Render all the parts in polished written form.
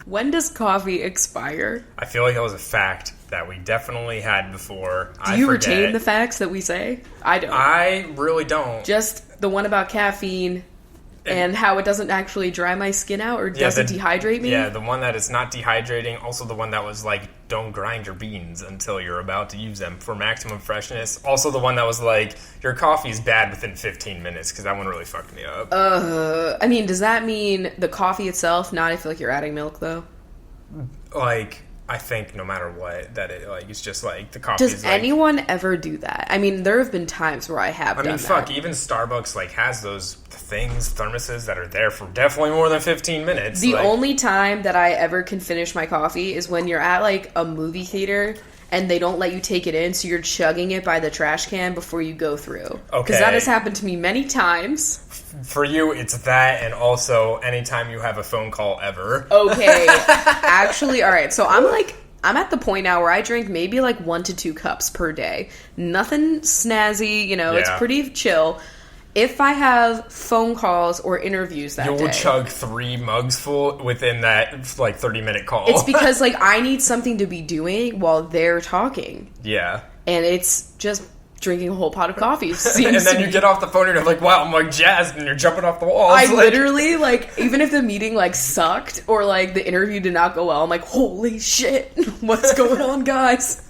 When does coffee expire? I feel like that was a fact that we definitely had before. Do you retain the facts that we say? I don't. I really don't. Just the one about caffeine and how it doesn't actually dry my skin out or doesn't dehydrate me? Yeah, the one that is not dehydrating. Also the one that was like, don't grind your beans until you're about to use them for maximum freshness. Also the one that was like, your coffee is bad within 15 minutes, because that one really fucked me up. I mean, does that mean the coffee itself? Not if like you're adding milk, though? Like, I think no matter what, that it, like, it's just like the coffee Does anyone ever do that? I mean, there have been times where I have done that. Even Starbucks like has those thermoses that are there for definitely more than 15 minutes. The only time that I ever can finish my coffee is when you're at like a movie theater and they don't let you take it in, so you're chugging it by the trash can before you go through. Okay. Because that has happened to me many times. For you, it's that, and also anytime you have a phone call ever. Okay. Actually, alright, so I'm at the point now where I drink maybe like 1 to 2 cups per day. Nothing snazzy, it's pretty chill. If I have phone calls or interviews that day... You'll chug 3 mugs full within that, 30-minute call. It's because, I need something to be doing while they're talking. Yeah. And it's just drinking a whole pot of coffee. And then you get off the phone and you're like, wow, I'm, jazzed, and you're jumping off the walls. I literally, even if the meeting, sucked or, the interview did not go well, I'm like, holy shit, what's going on, guys?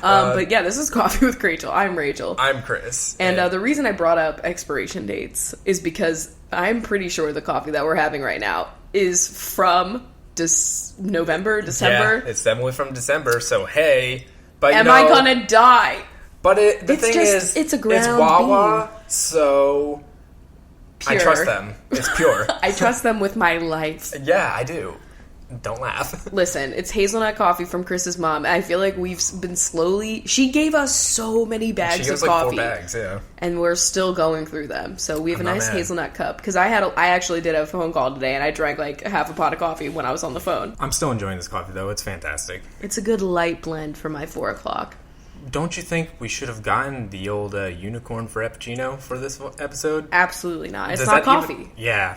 But yeah, this is Coffee with Rachel. I'm Rachel. I'm Chris. And the reason I brought up expiration dates is because I'm pretty sure the coffee that we're having right now is from November, December. Yeah, it's definitely from December, so hey. But Am I gonna die? But the thing is, it's a ground it's Wawa, so pure. I trust them. It's pure. I trust them with my life. Yeah, I do. Don't laugh. Listen, it's hazelnut coffee from Chris's mom. I feel like we've been slowly... She gave us so many bags of coffee. 4 bags, yeah. And we're still going through them. So we have a nice hazelnut cup. Because I actually did a phone call today, and I drank half a pot of coffee when I was on the phone. I'm still enjoying this coffee, though. It's fantastic. It's a good light blend for my 4 o'clock. Don't you think we should have gotten the old unicorn frappuccino for this episode? Absolutely not. It's not coffee.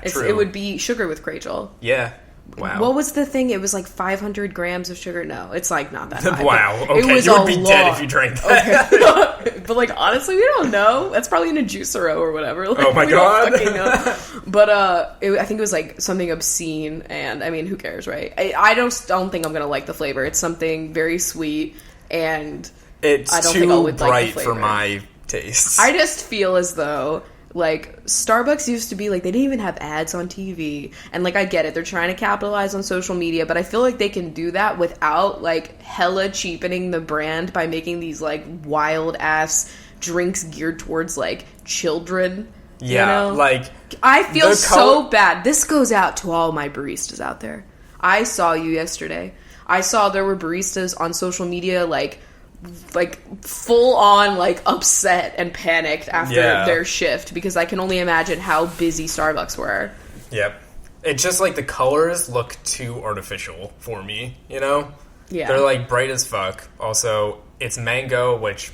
True. It would be sugar with Rachel. Yeah. Wow. What was the thing? It was 500 grams of sugar. No, it's not that high. Wow. Okay, you would be dead if you drank that. Okay. But honestly, we don't know. That's probably in a juicero or whatever. Oh my god. We don't fucking know. But I think it was something obscene, and I mean, who cares, right? I don't think I'm gonna like the flavor. It's something very sweet, and it's I don't too think I would bright like the flavor. for my tastes. I just feel as though Starbucks used to be they didn't even have ads on TV, and I get it, they're trying to capitalize on social media, but I feel like they can do that without hella cheapening the brand by making these wild ass drinks geared towards children. Yeah, I feel so bad. This goes out to all my baristas out there. I saw you yesterday. I saw there were baristas on social media full on upset and panicked after their shift, because I can only imagine how busy Starbucks were. Yep. It's just the colors look too artificial for me, Yeah. They're bright as fuck. Also, it's mango, which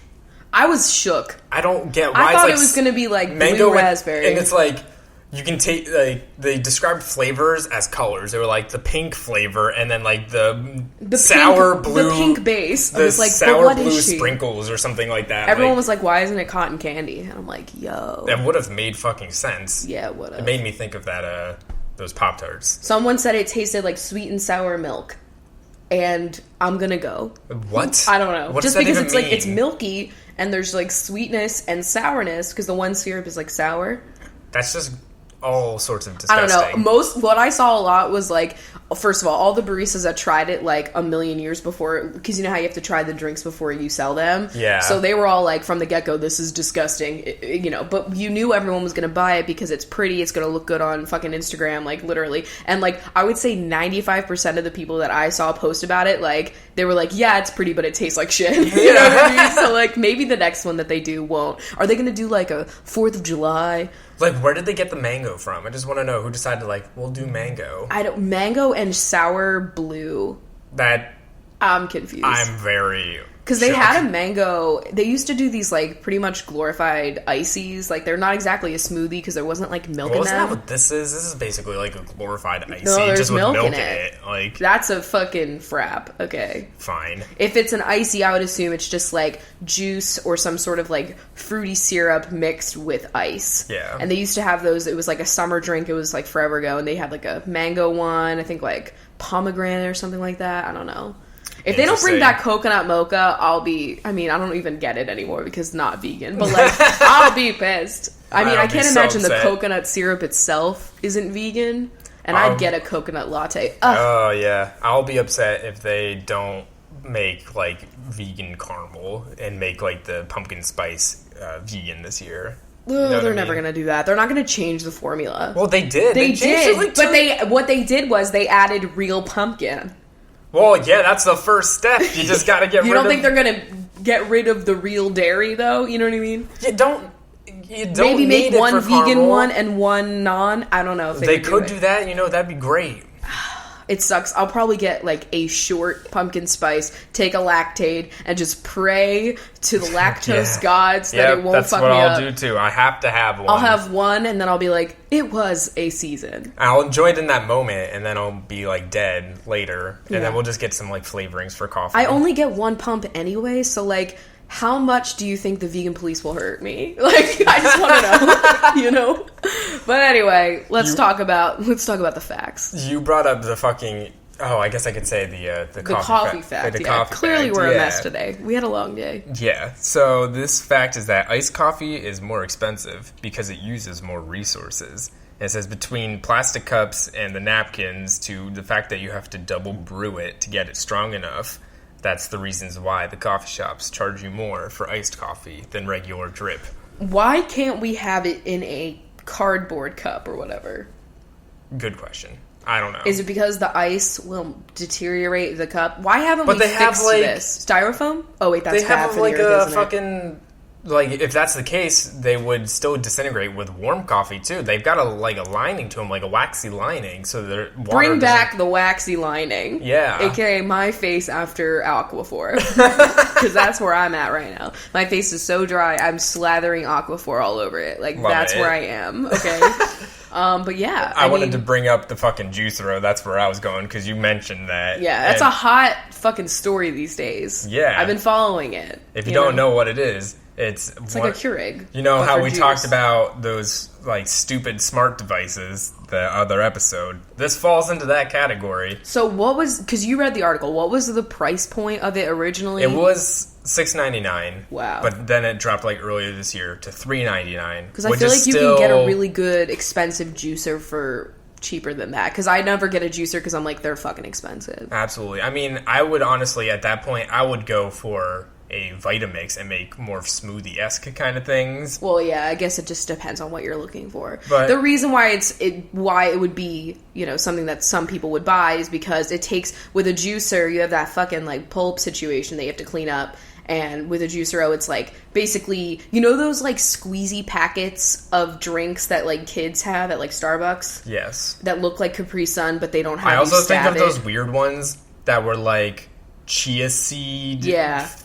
I was shook. I don't get why I thought it was going to be mango blue raspberry. And it's you can take, they described flavors as colors. They were the pink flavor, and then the sour blue. The pink base. The sour blue sprinkles or something like that. Everyone was why isn't it cotton candy? And I'm yo. That would have made fucking sense. Yeah, it would have. It made me think of that, those Pop-Tarts. Someone said it tasted like sweet and sour milk. And I'm gonna go. What? I don't know. What Just does that because even it's mean? milky, and there's sweetness and sourness, because the one syrup is sour. That's just all sorts of disgusting. I don't know. What I saw a lot was first of all the baristas that tried it a million years before, because you know how you have to try the drinks before you sell them. Yeah. So they were all from the get go, this is disgusting, But you knew everyone was gonna buy it because it's pretty, it's gonna look good on fucking Instagram, literally. And I would say 95% of the people that I saw post about it, they were yeah, it's pretty, but it tastes like shit. You know what I mean? So maybe the next one that they do won't. Are they gonna do a 4th of July? Where did they get the mango from? I just want to know who decided we'll do mango. Mango and sour blue. That I'm confused. I'm very Because they had a mango... They used to do these, like, pretty much glorified ices. Like, they're not exactly a smoothie because there wasn't, like, milk in them. Isn't that what this is? This is basically, like, a glorified icy. No, there's just with milk milk in it. Like, that's a fucking frap. Okay. Fine. If it's an icy, I would assume it's just, like, juice or some sort of, like, fruity syrup mixed with ice. Yeah. And they used to have those... It was, like, a summer drink. It was, like, forever ago. And they had, like, a mango one. I think, like, pomegranate or something like that. I don't know. If they don't bring back coconut mocha, I'll be... I mean, I don't even get it anymore because it's not vegan. But, like, I'll be pissed. I mean, I can't imagine the coconut syrup itself isn't vegan. And I'd get a coconut latte. Oh, yeah. I'll be upset if they don't make, like, vegan caramel and make, like, the pumpkin spice vegan this year. You know they're never going to do that. They're not going to change the formula. Well, they did. They did. But what they did was they added real pumpkin. Well, yeah, that's the first step. You just got to get rid of... You don't think they're going to get rid of the real dairy, though? You know what I mean? You don't maybe make one vegan caramel. One and one non. I don't know if they could do that. You know, that'd be great. It sucks. I'll probably get, like, a short pumpkin spice, take a Lactaid, and just pray to the lactose gods that it won't fuck me up. That's what I'll do, too. I have to have one. I'll have one, and then I'll be like, it was a season. I'll enjoy it in that moment, and then I'll be, like, dead later. And then we'll just get some, like, flavorings for coffee. I only get one pump anyway, so, like... How much do you think the vegan police will hurt me? Like, I just want to know, you know? But anyway, let's talk about the facts. You brought up the fucking... Oh, I guess I could say the coffee fact. The yeah. coffee Clearly fact. we're a mess today. We had a long day. Yeah. So this fact is that iced coffee is more expensive because it uses more resources. It says between plastic cups and the napkins to the fact that you have to double brew it to get it strong enough. That's the reasons why the coffee shops charge you more for iced coffee than regular drip. Why can't we have it in a cardboard cup or whatever? Good question. I don't know. Is it because the ice will deteriorate the cup? Why haven't we fixed this? Styrofoam? Oh, wait, that's bad for the earth, isn't it? Fucking... Like, if that's the case, they would still disintegrate with warm coffee, too. They've got a lining to them, like a waxy lining, so they're... Bring back the waxy lining. Yeah. AKA my face after Aquaphor. Because that's where I'm at right now. My face is so dry, I'm slathering Aquaphor all over it. Like, that's where I am, okay? But yeah. I wanted to bring up the fucking juicer. That's where I was going, because you mentioned that. Yeah, that's a hot fucking story these days. Yeah. I've been following it. If you don't know what it is... It's like a Keurig. You know how we talked about those, like, stupid smart devices the other episode? This falls into that category. So what was... Because you read the article. What was the price point of it originally? It was $6.99. Wow. But then it dropped, like, earlier this year to $3.99. Because I feel like you can get a really good, expensive juicer for... cheaper than that, because I never get a juicer because I'm like, they're fucking expensive. Absolutely. I mean, I would honestly, at that point, I would go for a Vitamix and make more smoothie-esque kind of things. Well, yeah, I guess it just depends on what you're looking for. But the reason why why it would be, you know, something that some people would buy is because it takes, with a juicer, you have that fucking, like, pulp situation that you have to clean up. And with a juicero, it's like, basically, you know those, like, squeezy packets of drinks that, like, kids have at, like, Starbucks? Yes. That look like Capri Sun, but they don't have... I also think of those weird ones that were, like, chia seed,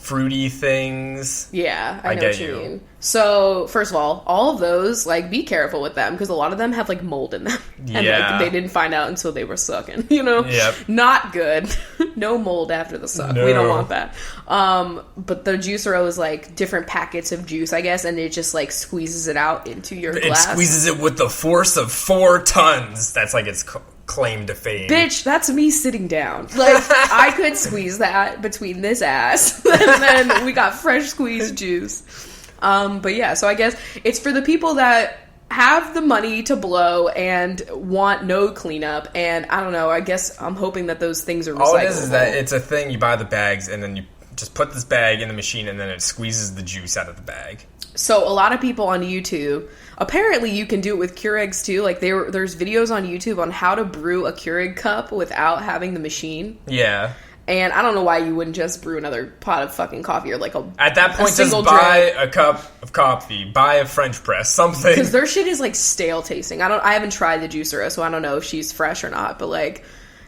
fruity things. Yeah, I know what you mean. So, first of all of those, like, be careful with them, because a lot of them have, like, mold in them. And, like, they didn't find out until they were sucking, you know? Yep. Not good. No mold after the suck. No. We don't want that. But the juicero is, like, different packets of juice, I guess, and it just, like, squeezes it out into your glass. It squeezes it with the force of 4 tons. That's, like, its claim to fame. Bitch, that's me sitting down. Like, I could squeeze that between this ass, and then we got fresh squeezed juice. But yeah, so I guess it's for the people that have the money to blow and want no cleanup, and I don't know, I guess I'm hoping that those things are recyclable. All it is that it's a thing, you buy the bags, and then you just put this bag in the machine, and then it squeezes the juice out of the bag. So a lot of people on YouTube, apparently you can do it with Keurigs too, like there's videos on YouTube on how to brew a Keurig cup without having the machine. Yeah. And I don't know why you wouldn't just brew another pot of fucking coffee or like at that point, just buy a cup of coffee, buy a French press, something. Because their shit is like stale tasting. I haven't tried the juicer, so I don't know if she's fresh or not. But like,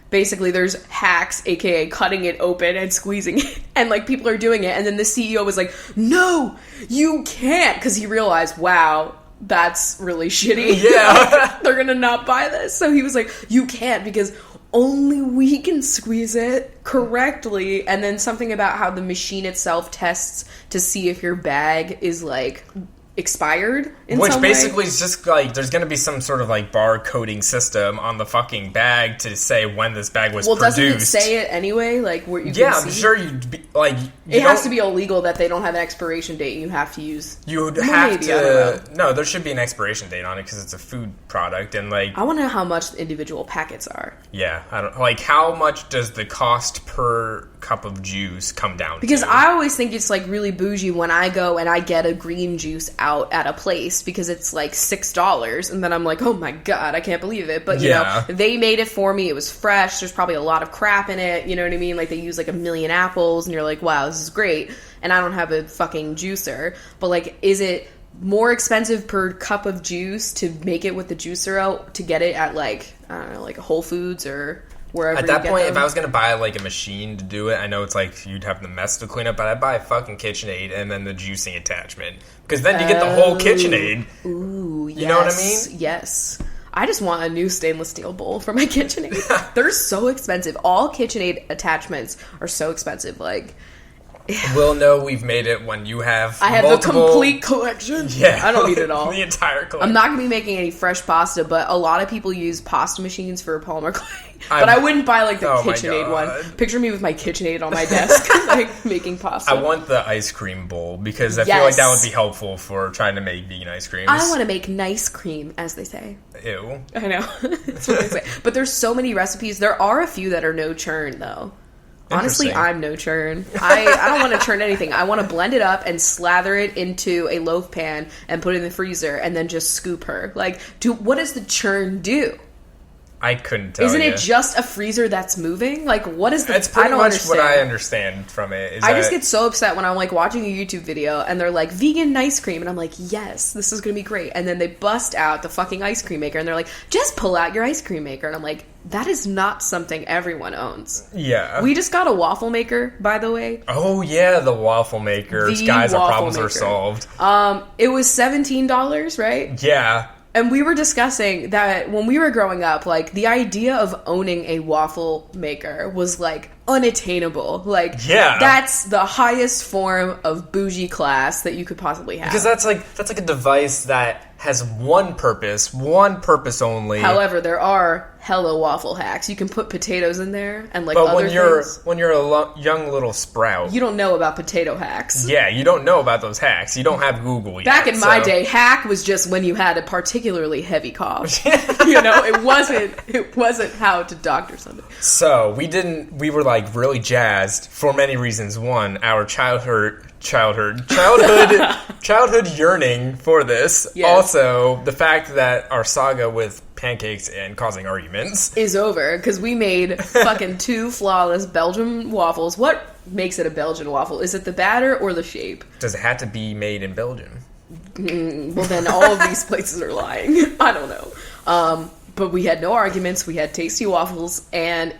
basically there's hacks, aka cutting it open and squeezing it, and like people are doing it, and then the CEO was like, no, you can't, because he realized, wow, that's really shitty. Yeah. They're gonna not buy this. So he was like, you can't, because only we can squeeze it correctly. And then something about how the machine itself tests to see if your bag is like expired in Which some basically way. is just like there's going to be some sort of like barcoding system on the fucking bag to say when this bag was produced. Doesn't it say it anyway? Like where you yeah, can I'm see? sure you'd be like. It has to be illegal that they don't have an expiration date. And you have to use. You'd Well, have maybe, I don't to. No, there should be an expiration date on it because it's a food product, and like. I want to know how much the individual packets are. Yeah, I don't like how much does the cost per cup of juice come down Because to? I always think it's like really bougie when I go and I get a green juice out at a place because it's like $6, and then I'm like, oh my god, I can't believe it. But you know, they made it for me. It was fresh. There's probably a lot of crap in it. You know what I mean? Like they use like 1 million apples, and you're like, wow, this is great. And I don't have a fucking juicer, but like, is it more expensive per cup of juice to make it with the juicer out to get it at like, I don't know, like Whole Foods or wherever? At that point, them? if I was gonna buy like a machine to do it, I know it's like you'd have the mess to clean up, but I'd buy a fucking KitchenAid and then the juicing attachment, because then you get the whole KitchenAid. Ooh, yes. You know what I mean? Yes. I just want a new stainless steel bowl for my KitchenAid. They're so expensive. All KitchenAid attachments are so expensive. Like, We'll know we've made it when you have I have multiple... the complete collection. Yeah. I don't need it all. The entire collection. I'm not going to be making any fresh pasta, but a lot of people use pasta machines for polymer clay. But I wouldn't buy like the KitchenAid one. Picture me with my KitchenAid on my desk, like making pasta. I want the ice cream bowl because I feel like that would be helpful for trying to make vegan ice creams. I want to make nice cream, as they say. Ew. I know. That's what they say. But there's so many recipes. There are a few that are no churn, though. Honestly, I'm no churn. I don't want to churn anything. I want to blend it up and slather it into a loaf pan and put it in the freezer and then just scoop her. Like, what does the churn do? I couldn't tell Isn't you. it just a freezer that's moving? Like, what is the... It's pretty I don't much understand. what I understand from it. Is I just get so upset when I'm, like, watching a YouTube video and they're like, vegan ice cream. And I'm like, yes, this is going to be great. And then they bust out the fucking ice cream maker and they're like, just pull out your ice cream maker. And I'm like, that is not something everyone owns. Yeah. We just got a waffle maker, by the way. Oh, yeah, the waffle maker. Guys, our problems are solved. It was $17, right? Yeah. And we were discussing that when we were growing up, like, the idea of owning a waffle maker was, like, unattainable. Like, that's the highest form of bougie class that you could possibly have. Because that's like a device that has one purpose only. However, there are hella waffle hacks. You can put potatoes in there and, like, but other things. when you're a young little sprout, You don't know about potato hacks. Yeah, you don't know about those hacks. You don't have Google yet. Back in my day, hack was just when you had a particularly heavy cough. You know, it wasn't how to doctor something. So we were like really jazzed for many reasons. One, our childhood yearning for this. Yes. Also, the fact that our saga with pancakes and causing arguments is over because we made fucking 2 flawless Belgian waffles. What makes it a Belgian waffle? Is it the batter or the shape? Does it have to be made in Belgium? Well, then all of these places are lying. I don't know. But we had no arguments. We had tasty waffles, and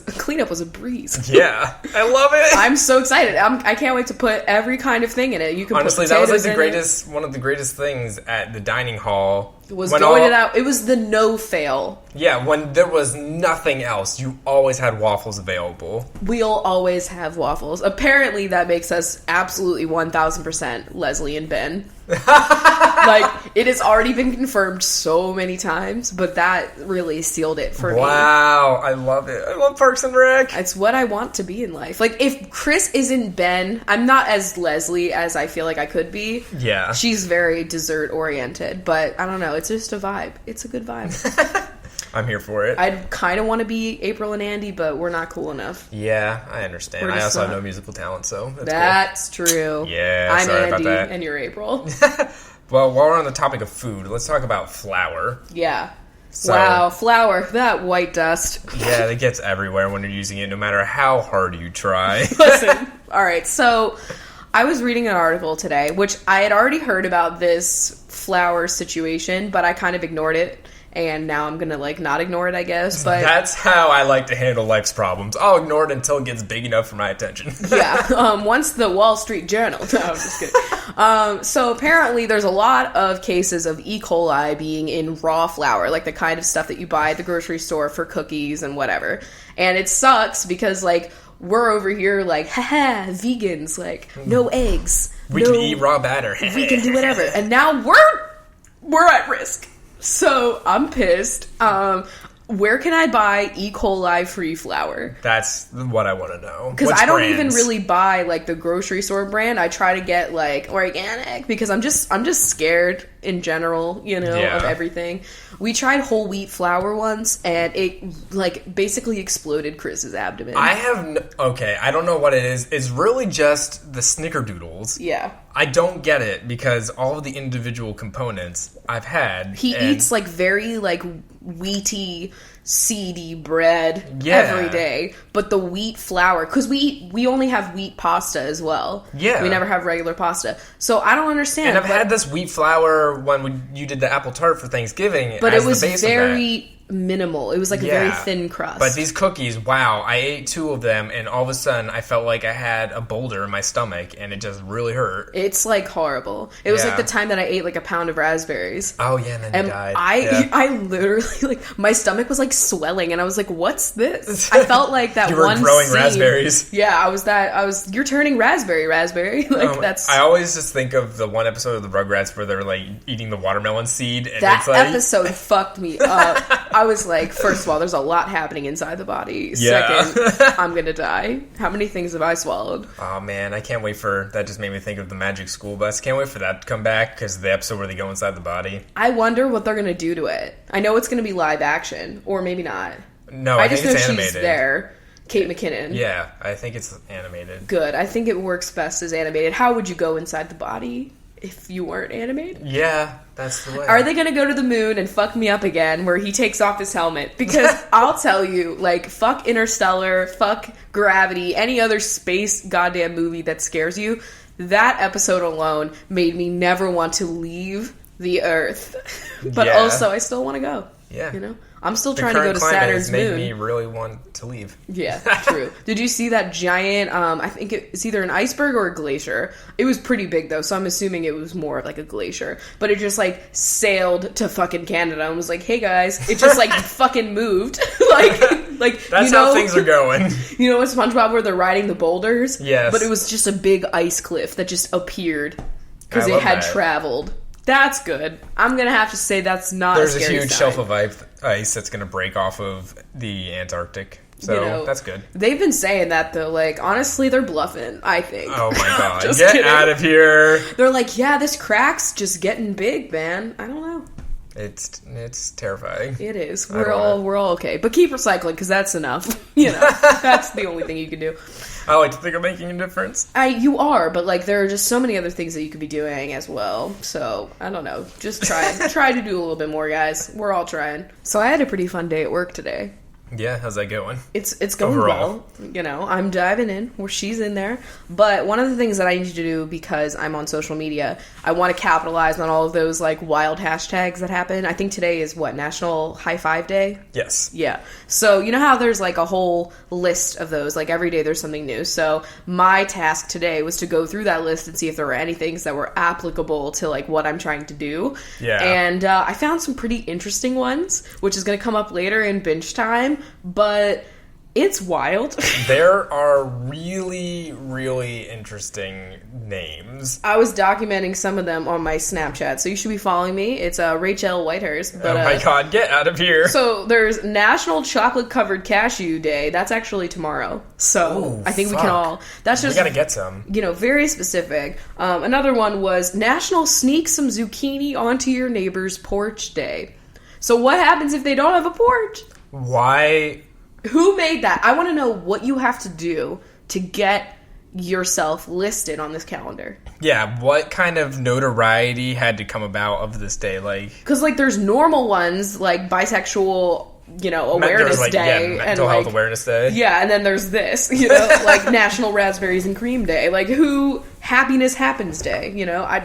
cleanup was a breeze. Yeah, I love it. I'm so excited. I can't wait to put every kind of thing in it. You can honestly, put that was like one of the greatest things at the dining hall. Was going it out. It was the no fail. Yeah, when there was nothing else, you always had waffles available. We'll always have waffles. Apparently, that makes us absolutely 1,000% Leslie and Ben. Like, it has already been confirmed so many times, but that really sealed it for me. Wow, I love it. I love Parks and Rec. It's what I want to be in life. Like, if Chris isn't Ben, I'm not as Leslie as I feel like I could be. Yeah. She's very dessert-oriented, but I don't know. It's just a vibe. It's a good vibe. I'm here for it. I'd kind of want to be April and Andy, but we're not cool enough. Yeah, I understand. I also have no musical talent, so that's cool. True. Yeah, I'm sorry Andy, about that. And you're April. Well, while we're on the topic of food, let's talk about flour. Yeah. Wow, flour, that white dust. Yeah, it gets everywhere when you're using it, no matter how hard you try. Listen, all right, so I was reading an article today, which I had already heard about this flour situation, but I kind of ignored it. and now I'm gonna like not ignore it, I guess. But that's how I like to handle life's problems. I'll ignore it until it gets big enough for my attention. yeah. Once the Wall Street Journal. No, I'm just kidding. So apparently there's a lot of cases of E. coli being in raw flour, like the kind of stuff that you buy at the grocery store for cookies and whatever. And it sucks because like we're over here like, haha, vegans, like no eggs. We can eat raw batter. We can do whatever. And now we're at risk. So I'm pissed. Where can I buy E. coli free flour? That's what I want to know. Because I don't even really buy like the grocery store brand. I try to get like organic because I'm just scared in general, you know, of everything. We tried whole wheat flour once, and it like basically exploded Chris's abdomen. I don't know what it is. It's really just the snickerdoodles. Yeah. I don't get it because all of the individual components I've had. He eats like very like wheaty, seedy bread every day, but the wheat flour, because we only have wheat pasta as well. Yeah, we never have regular pasta, so I don't understand. And I've had this wheat flour when you did the apple tart for Thanksgiving, but it was very minimal. It was like a very thin crust. But these cookies, wow, I ate 2 of them, and all of a sudden I felt like I had a boulder in my stomach, and it just really hurt. It's like horrible. It was like the time that I ate like a pound of raspberries. Oh yeah, and then you died. I literally like my stomach was like swelling, and I was like, "What's this?" I felt like that you were one growing scene. Raspberries. Yeah, you're turning raspberry. Like that's. I always just think of the one episode of the Rugrats where they're like eating the watermelon seed. And that it's like... episode fucked me up. I was like, first of all, there's a lot happening inside the body. Yeah. Second, I'm gonna die. How many things have I swallowed? Oh man, I can't wait for that. Just made me think of the Magic School Bus. Can't wait for that to come back because the episode where they go inside the body. I wonder what they're gonna do to it. I know it's gonna be live action, or maybe not. No, I think just know it's animated. She's there. Kate McKinnon. Yeah, I think it's animated. Good. I think it works best as animated. How would you go inside the body if you weren't animated? Yeah, that's the way. Are they gonna go to the moon and fuck me up again where he takes off his helmet? Because I'll tell you, like, fuck Interstellar, fuck Gravity, any other space goddamn movie that scares you, that episode alone made me never want to leave the Earth. But also, I still want to go. Yeah. You know? I'm still trying to go to Saturn's moon. Made me really want to leave. Yeah, true. Did you see that giant, I think it's either an iceberg or a glacier. It was pretty big, though, so I'm assuming it was more of like a glacier. But it just, like, sailed to fucking Canada and was like, hey, guys. It just, like, fucking moved. like that's how things are going. You know what SpongeBob where they're riding the boulders? Yes. But it was just a big ice cliff that just appeared because it had traveled. That's good. I'm going to have to say that's not There's a scary huge sign. shelf of ice that's going to break off of the Antarctic. So that's good. They've been saying that, though. Like, honestly, they're bluffing, I think. Oh, my God. Get kidding. Out of here. They're like, yeah, this crack's just getting big, man. I don't know. It's terrifying. It is. We're all okay. But keep recycling, because that's enough. You know, that's the only thing you can do. I like to think I'm making a difference. You are, but like there are just so many other things that you could be doing as well. So I don't know. Just try to do a little bit more, guys. We're all trying. So I had a pretty fun day at work today. Yeah, how's that going? It's going well. You know, I'm diving in where she's in there. But one of the things that I need to do because I'm on social media, I want to capitalize on all of those like wild hashtags that happen. I think today is National High Five Day? Yes. Yeah. So you know how there's like a whole list of those, like every day there's something new. So my task today was to go through that list and see if there were any things that were applicable to like what I'm trying to do. Yeah. And I found some pretty interesting ones, which is going to come up later in binge time. But it's wild. There are really, really interesting names. I was documenting some of them on my Snapchat, so you should be following me. It's Rachel Whitehurst. But, oh my God, get out of here. So there's National Chocolate Covered Cashew Day. That's actually tomorrow. So I think we can all... That's just... We gotta get some. You know, very specific. Another one was National Sneak Some Zucchini Onto Your Neighbor's Porch Day. So what happens if they don't have a porch? Why? Who made that? I want to know what you have to do to get yourself listed on this calendar. Yeah, what kind of notoriety had to come about of this day? Like, because like there's normal ones like bisexual awareness day. Yeah, and mental health awareness day. Yeah, and then there's this, like National Raspberries and Cream Day. Like, Happiness Happens Day,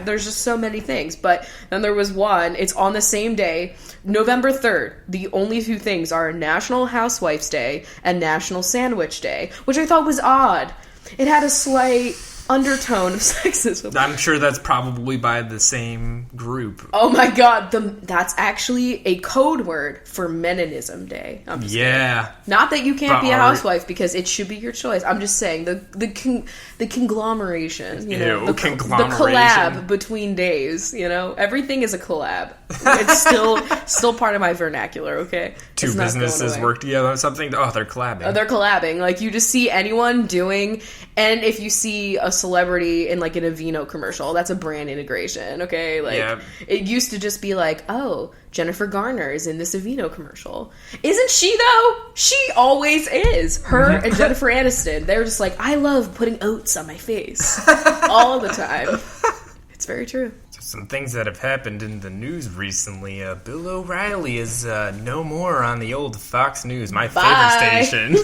there's just so many things. But then there was one, it's on the same day, November 3rd. The only two things are National Housewives Day and National Sandwich Day, which I thought was odd. It had a slight undertone of sexism. I'm sure that's probably by the same group. Oh my god, that's actually a code word for Meninism Day. I'm just kidding. Not that you can't be a housewife, because it should be your choice. I'm just saying the conglomeration, the collab between days, everything is a collab. It's still part of my vernacular, okay? Two businesses work together on something. Oh, they're collabing. They're collabing. Like, you just see anyone doing, and if you see a celebrity in like an Aveeno commercial, that's a brand integration, okay? Like, It used to just be like, oh, Jennifer Garner is in this Aveeno commercial. Isn't she, though? She always is. Her and Jennifer Aniston, they're just like, I love putting oats on my face all the time. It's very true. Some things that have happened in the news recently. Bill O'Reilly is no more on the old Fox News, my favorite station.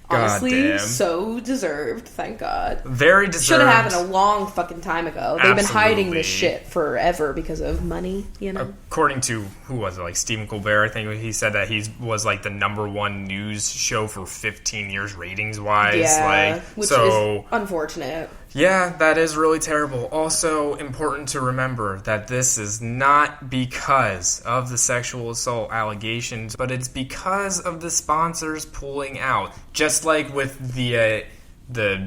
Honestly, so deserved. Thank God. Very deserved. Should have happened a long fucking time ago. They've been hiding this shit forever because of money, According to, who was it, like Stephen Colbert, I think he said that he was like the #1 news show for 15 years ratings-wise. Yeah, which is unfortunate. Yeah, that is really terrible. Also important to remember that this is not because of the sexual assault allegations, but it's because of the sponsors pulling out. Just like with the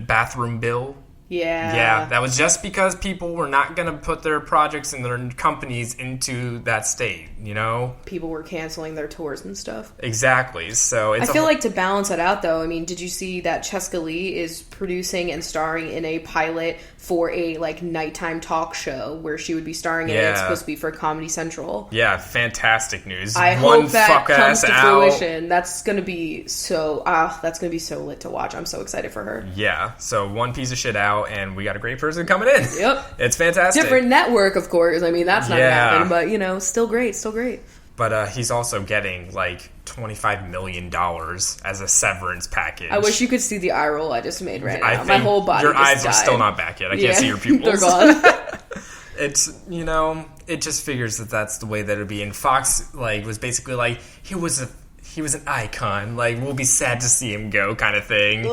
bathroom bill. Yeah, that was just because people were not going to put their projects and their companies into that state, People were canceling their tours and stuff. Exactly. So I feel like to balance it out, though, I mean, did you see that Cheska Lee is producing and starring in a pilot for a, like, nighttime talk show where she would be starring in it? It's supposed to be for Comedy Central. Yeah, fantastic news. I hope that comes to fruition. That's going to be so lit to watch. I'm so excited for her. Yeah, so one piece of shit out, and we got a great person coming in. Yep. It's fantastic. Different network, of course. I mean, that's not going to happen, but, still great. But he's also getting, like, $25 million as a severance package. I wish you could see the eye roll I just made right now. My whole body your eyes died. are still not back yet. I can't see your pupils. They're gone. It's, it just figures that that's the way that it'd be. And Fox, like, was basically like, he was an icon. Like, we'll be sad to see him go kind of thing.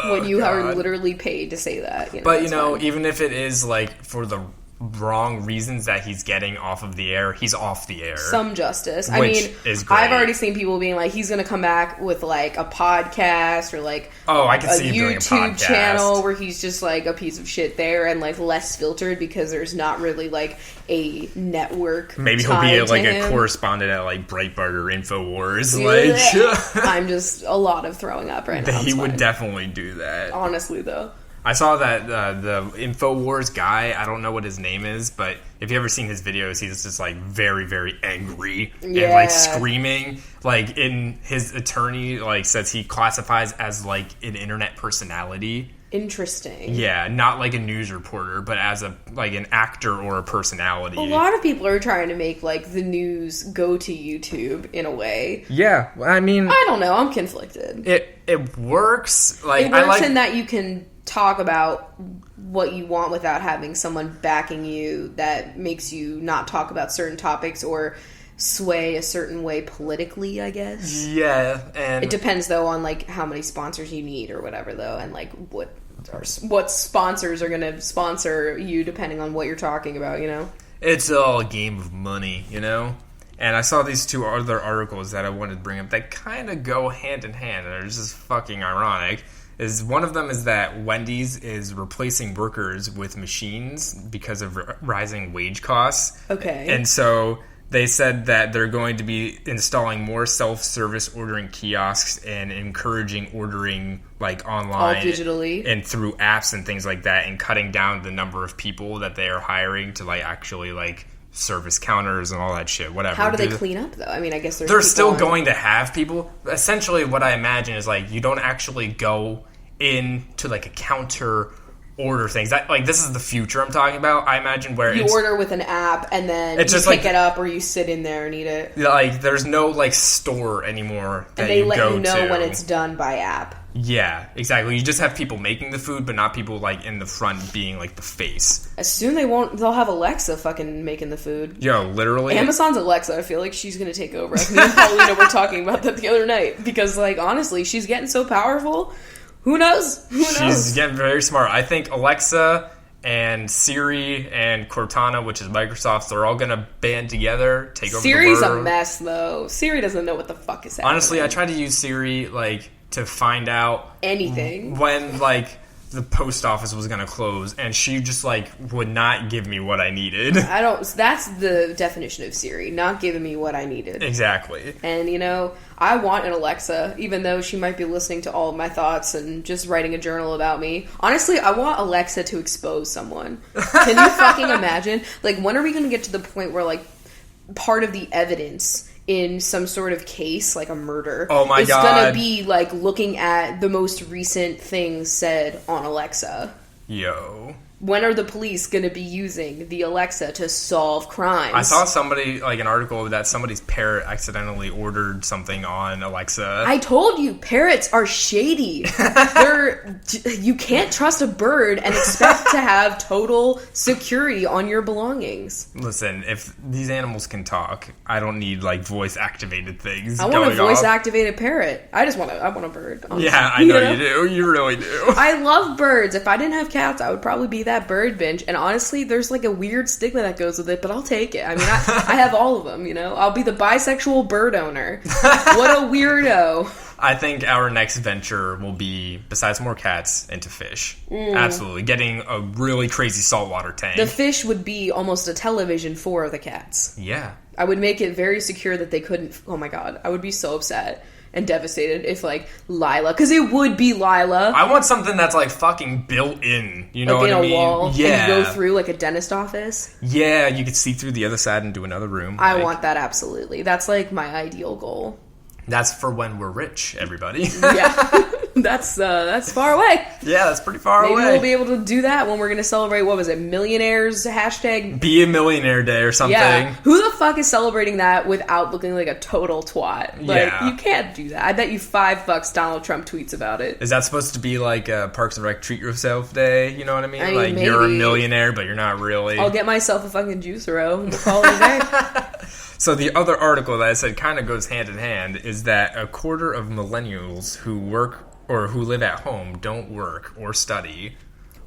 When you are literally paid to say that. But, even if it is, like, for the wrong reasons that he's getting off of the air, he's off the air. Some justice. Is great. I've already seen people being like, he's going to come back with like a podcast or like I can see him doing a YouTube podcast channel where he's just like a piece of shit there and like less filtered because there's not really like a network. Maybe he'll be like a correspondent at like Breitbart or InfoWars. I'm just a lot of throwing up right now. He would definitely do that. Honestly, though. I saw that the InfoWars guy, I don't know what his name is, but if you ever seen his videos, he's just like very, very angry and like screaming. Like in his attorney like says he classifies as like an internet personality. Interesting. Yeah, not like a news reporter, but as an actor or a personality. A lot of people are trying to make like the news go to YouTube in a way. Yeah, I mean, I don't know. I'm conflicted. It works. Like it works in that you can talk about what you want without having someone backing you that makes you not talk about certain topics or sway a certain way politically, I guess. Yeah, and it depends though on like how many sponsors you need or whatever though, and like what sponsors are going to sponsor you depending on what you're talking about, It's all a game of money, And I saw these two other articles that I wanted to bring up that kind of go hand in hand, and they're just fucking ironic. One of them is that Wendy's is replacing workers with machines because of rising wage costs. Okay. And so they said that they're going to be installing more self-service ordering kiosks and encouraging ordering like online. All digitally. And through apps and things like that, and cutting down the number of people that they are hiring to like actually like service counters and all that shit, whatever. How do they clean up, though? I mean, I guess they're still going to have people. Essentially, what I imagine is, like, you don't actually go into, like, a counter order things. This is the future I'm talking about. I imagine where you order with an app and then it's you just pick it up or you sit in there and eat it. Like, there's no, like, store anymore that and they let go you know to when it's done by app. Yeah, exactly. You just have people making the food, but not people, like, in the front being, like, the face. Soon they'll have Alexa fucking making the food. Yo, literally. Amazon's Alexa, I feel like she's gonna take over. Me and Paulina were talking about that the other night. Because, like, honestly, she's getting so powerful. Who knows? She's getting very smart. I think Alexa and Siri and Cortana, which is Microsoft's, they're all gonna band together, take over Siri's the world. a mess, though. Siri doesn't know what the fuck is happening. Honestly, I tried to use Siri, like, to find out anything when, like, the post office was gonna close, and she just, like, would not give me what I needed. That's the definition of Siri, not giving me what I needed. Exactly. And, I want an Alexa, even though she might be listening to all of my thoughts and just writing a journal about me. Honestly, I want Alexa to expose someone. Can you fucking imagine? Like, when are we gonna get to the point where, like, part of the evidence in some sort of case, like a murder, is gonna be, like, looking at the most recent things said on Alexa? Yo. When are the police gonna be using the Alexa to solve crimes? I saw somebody, like, an article that somebody's parrot accidentally ordered something on Alexa. I told you, parrots are shady. You can't trust a bird and expect to have total security on your belongings. Listen, if these animals can talk, I don't need, like, voice-activated things. I want a voice-activated parrot. I want a bird. Honestly. Yeah, I know you do. You really do. I love birds. If I didn't have cats, I would probably be that bird binge. And honestly, there's, like, a weird stigma that goes with it, but I'll take it. I mean, I have all of them, I'll be the bisexual bird owner. What a weirdo. I think our next venture will be, besides more cats, into fish. Absolutely. Getting a really crazy saltwater tank. The fish would be almost a television for the cats. Yeah. I would make it very secure that they couldn't... Oh my god. I would be so upset and devastated if, like, Lila... Because it would be Lila. I want something that's, like, fucking built in. You know what I mean? Like in a wall. Yeah. And you go through, like, a dentist office. Yeah, you could see through the other side into another room. I want that, absolutely. That's, like, my ideal goal. That's for when we're rich, everybody. Yeah. That's far away. Yeah, that's pretty far away. Maybe we'll be able to do that when we're going to celebrate, what was it, Millionaires hashtag? Be a Millionaire Day or something. Yeah. Who the fuck is celebrating that without looking like a total twat? Like, yeah. You can't do that. I bet you $5 Donald Trump tweets about it. Is that supposed to be like a Parks and Rec Treat Yourself Day? You know what I mean? Like, maybe. You're a millionaire, but you're not really. I'll get myself a fucking juice row and we'll call it a day. So the other article that I said kind of goes hand in hand is that a quarter of millennials who work or who live at home don't work or study.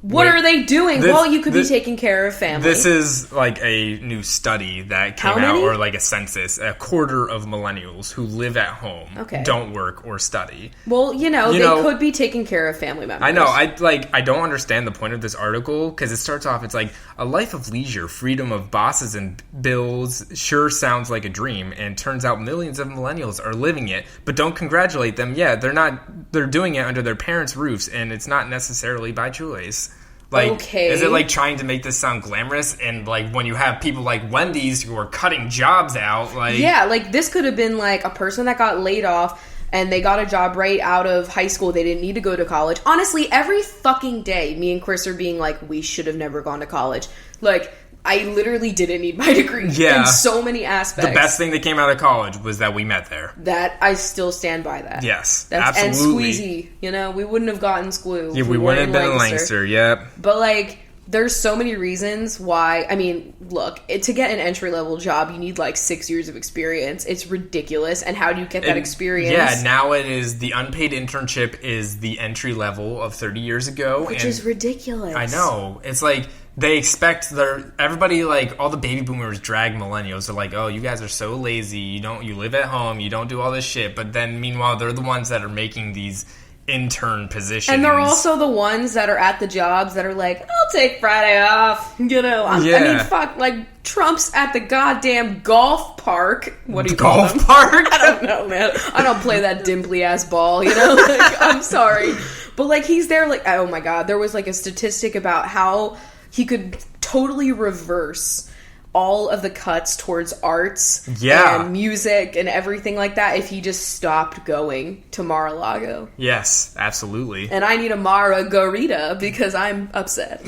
What are they doing? Well, you could be taking care of family. This is like a new study that came out, or like a census. A quarter of millennials who live at home don't work or study. Well, they could be taking care of family members. I know. I don't understand the point of this article because it starts off, it's like, a life of leisure, freedom of bosses and bills sure sounds like a dream, and turns out millions of millennials are living it, but don't congratulate them. Yeah, they're doing it under their parents' roofs, and it's not necessarily by choice. Like, is it like trying to make this sound glamorous? And like when you have people like Wendy's who are cutting jobs out, like, yeah, like this could have been like a person that got laid off and they got a job right out of high school. They didn't need to go to college. Honestly, every fucking day, me and Chris are being like, we should have never gone to college. Like, I literally didn't need my degree in so many aspects. The best thing that came out of college was that we met there. That, I still stand by that. Yes, absolutely. And Squeezy, we wouldn't have gotten SQU. Yeah, we wouldn't have been in Lancaster, yep. But, like, there's so many reasons why. I mean, look, to get an entry-level job, you need, like, 6 years of experience. It's ridiculous. And how do you get that experience? Yeah, now it is, the unpaid internship is the entry level of 30 years ago. Which is ridiculous. I know. It's like, they expect everybody, like, all the baby boomers drag millennials. They're like, oh, you guys are so lazy. You live at home. You don't do all this shit. But then, meanwhile, they're the ones that are making these intern positions. And they're also the ones that are at the jobs that are like, I'll take Friday off. I mean, fuck, like, Trump's at the goddamn golf park. What do you call them? Golf park? I don't know, man. I don't play that dimply-ass ball, Like, I'm sorry. But, like, he's there, like, oh my god. There was, like, a statistic about how he could totally reverse all of the cuts towards arts and music and everything like that if he just stopped going to Mar-a-Lago. Yes, absolutely. And I need a Margarita because I'm upset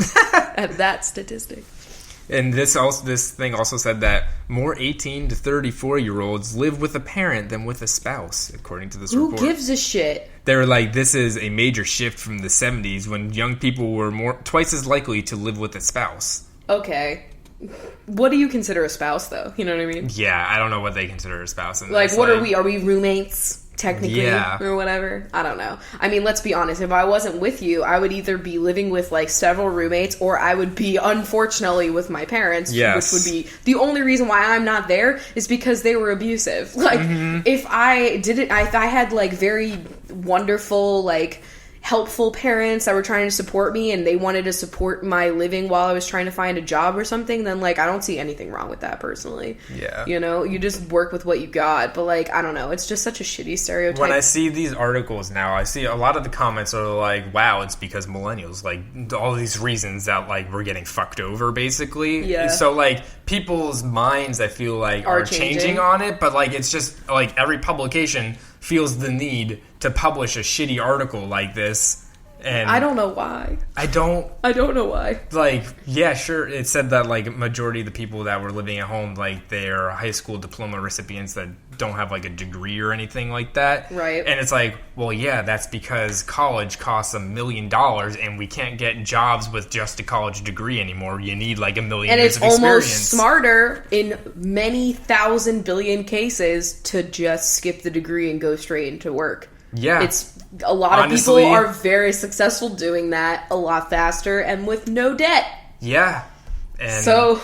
at that statistic. And this thing also said that more 18 to 34-year-olds live with a parent than with a spouse, according to this report. Who gives a shit? They were like, this is a major shift from the 70s when young people were twice as likely to live with a spouse. Okay. What do you consider a spouse, though? You know what I mean? Yeah, I don't know what they consider a spouse. Like, what are we? Are we roommates, technically? Yeah. Or whatever? I don't know. I mean, let's be honest. If I wasn't with you, I would either be living with, like, several roommates, or I would be, unfortunately, with my parents. Yes. Which would be... The only reason why I'm not there is because they were abusive. Like, if I didn't... If I had, like, very wonderful, like... helpful parents that were trying to support me and they wanted to support my living while I was trying to find a job or something, then, like, I don't see anything wrong with that, personally. Yeah. You know? You just work with what you got. But, like, I don't know. It's just such a shitty stereotype. When I see these articles now, I see a lot of the comments are like, wow, it's because millennials. Like, all these reasons that, like, we're getting fucked over, basically. Yeah. So, like, people's minds, I feel like, are changing on it. But, like, it's just, like, every publication feels the need to publish a shitty article like this, and I don't know why. I don't know why. Like, yeah, sure, it said that, like, majority of the people that were living at home, like, they're high school diploma recipients that don't have, like, a degree or anything like that. Right. And it's like, well, yeah, that's because college costs $1 million, and we can't get jobs with just a college degree anymore. You need, like, 1 million years of experience. And it's almost smarter, in many thousand billion cases, to just skip the degree and go straight into work. Yeah. It's... A lot of people are very successful doing that a lot faster and with no debt. Yeah. And so,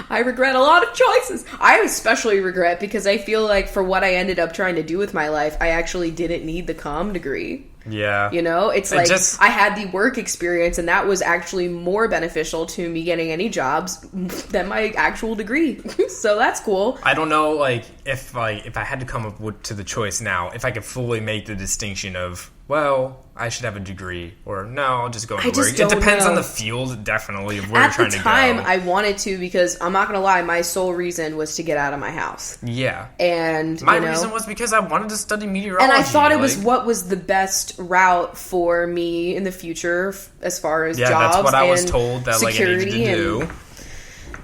I regret a lot of choices. I especially regret because I feel like for what I ended up trying to do with my life, I actually didn't need the comm degree. Yeah. You know, it's like I had the work experience and that was actually more beneficial to me getting any jobs than my actual degree. So that's cool. I don't know, like, if I had to come up to the choice now, if I could fully make the distinction of, well, I should have a degree, or no, I'll just go into work. It depends on the field, definitely, of where you're trying to go. At the time, I wanted to, because I'm not going to lie, my sole reason was to get out of my house. Yeah. And my reason was because I wanted to study meteorology. And I thought it was what was the best route for me in the future, as far as jobs that's what I was and told that, like, I needed to do.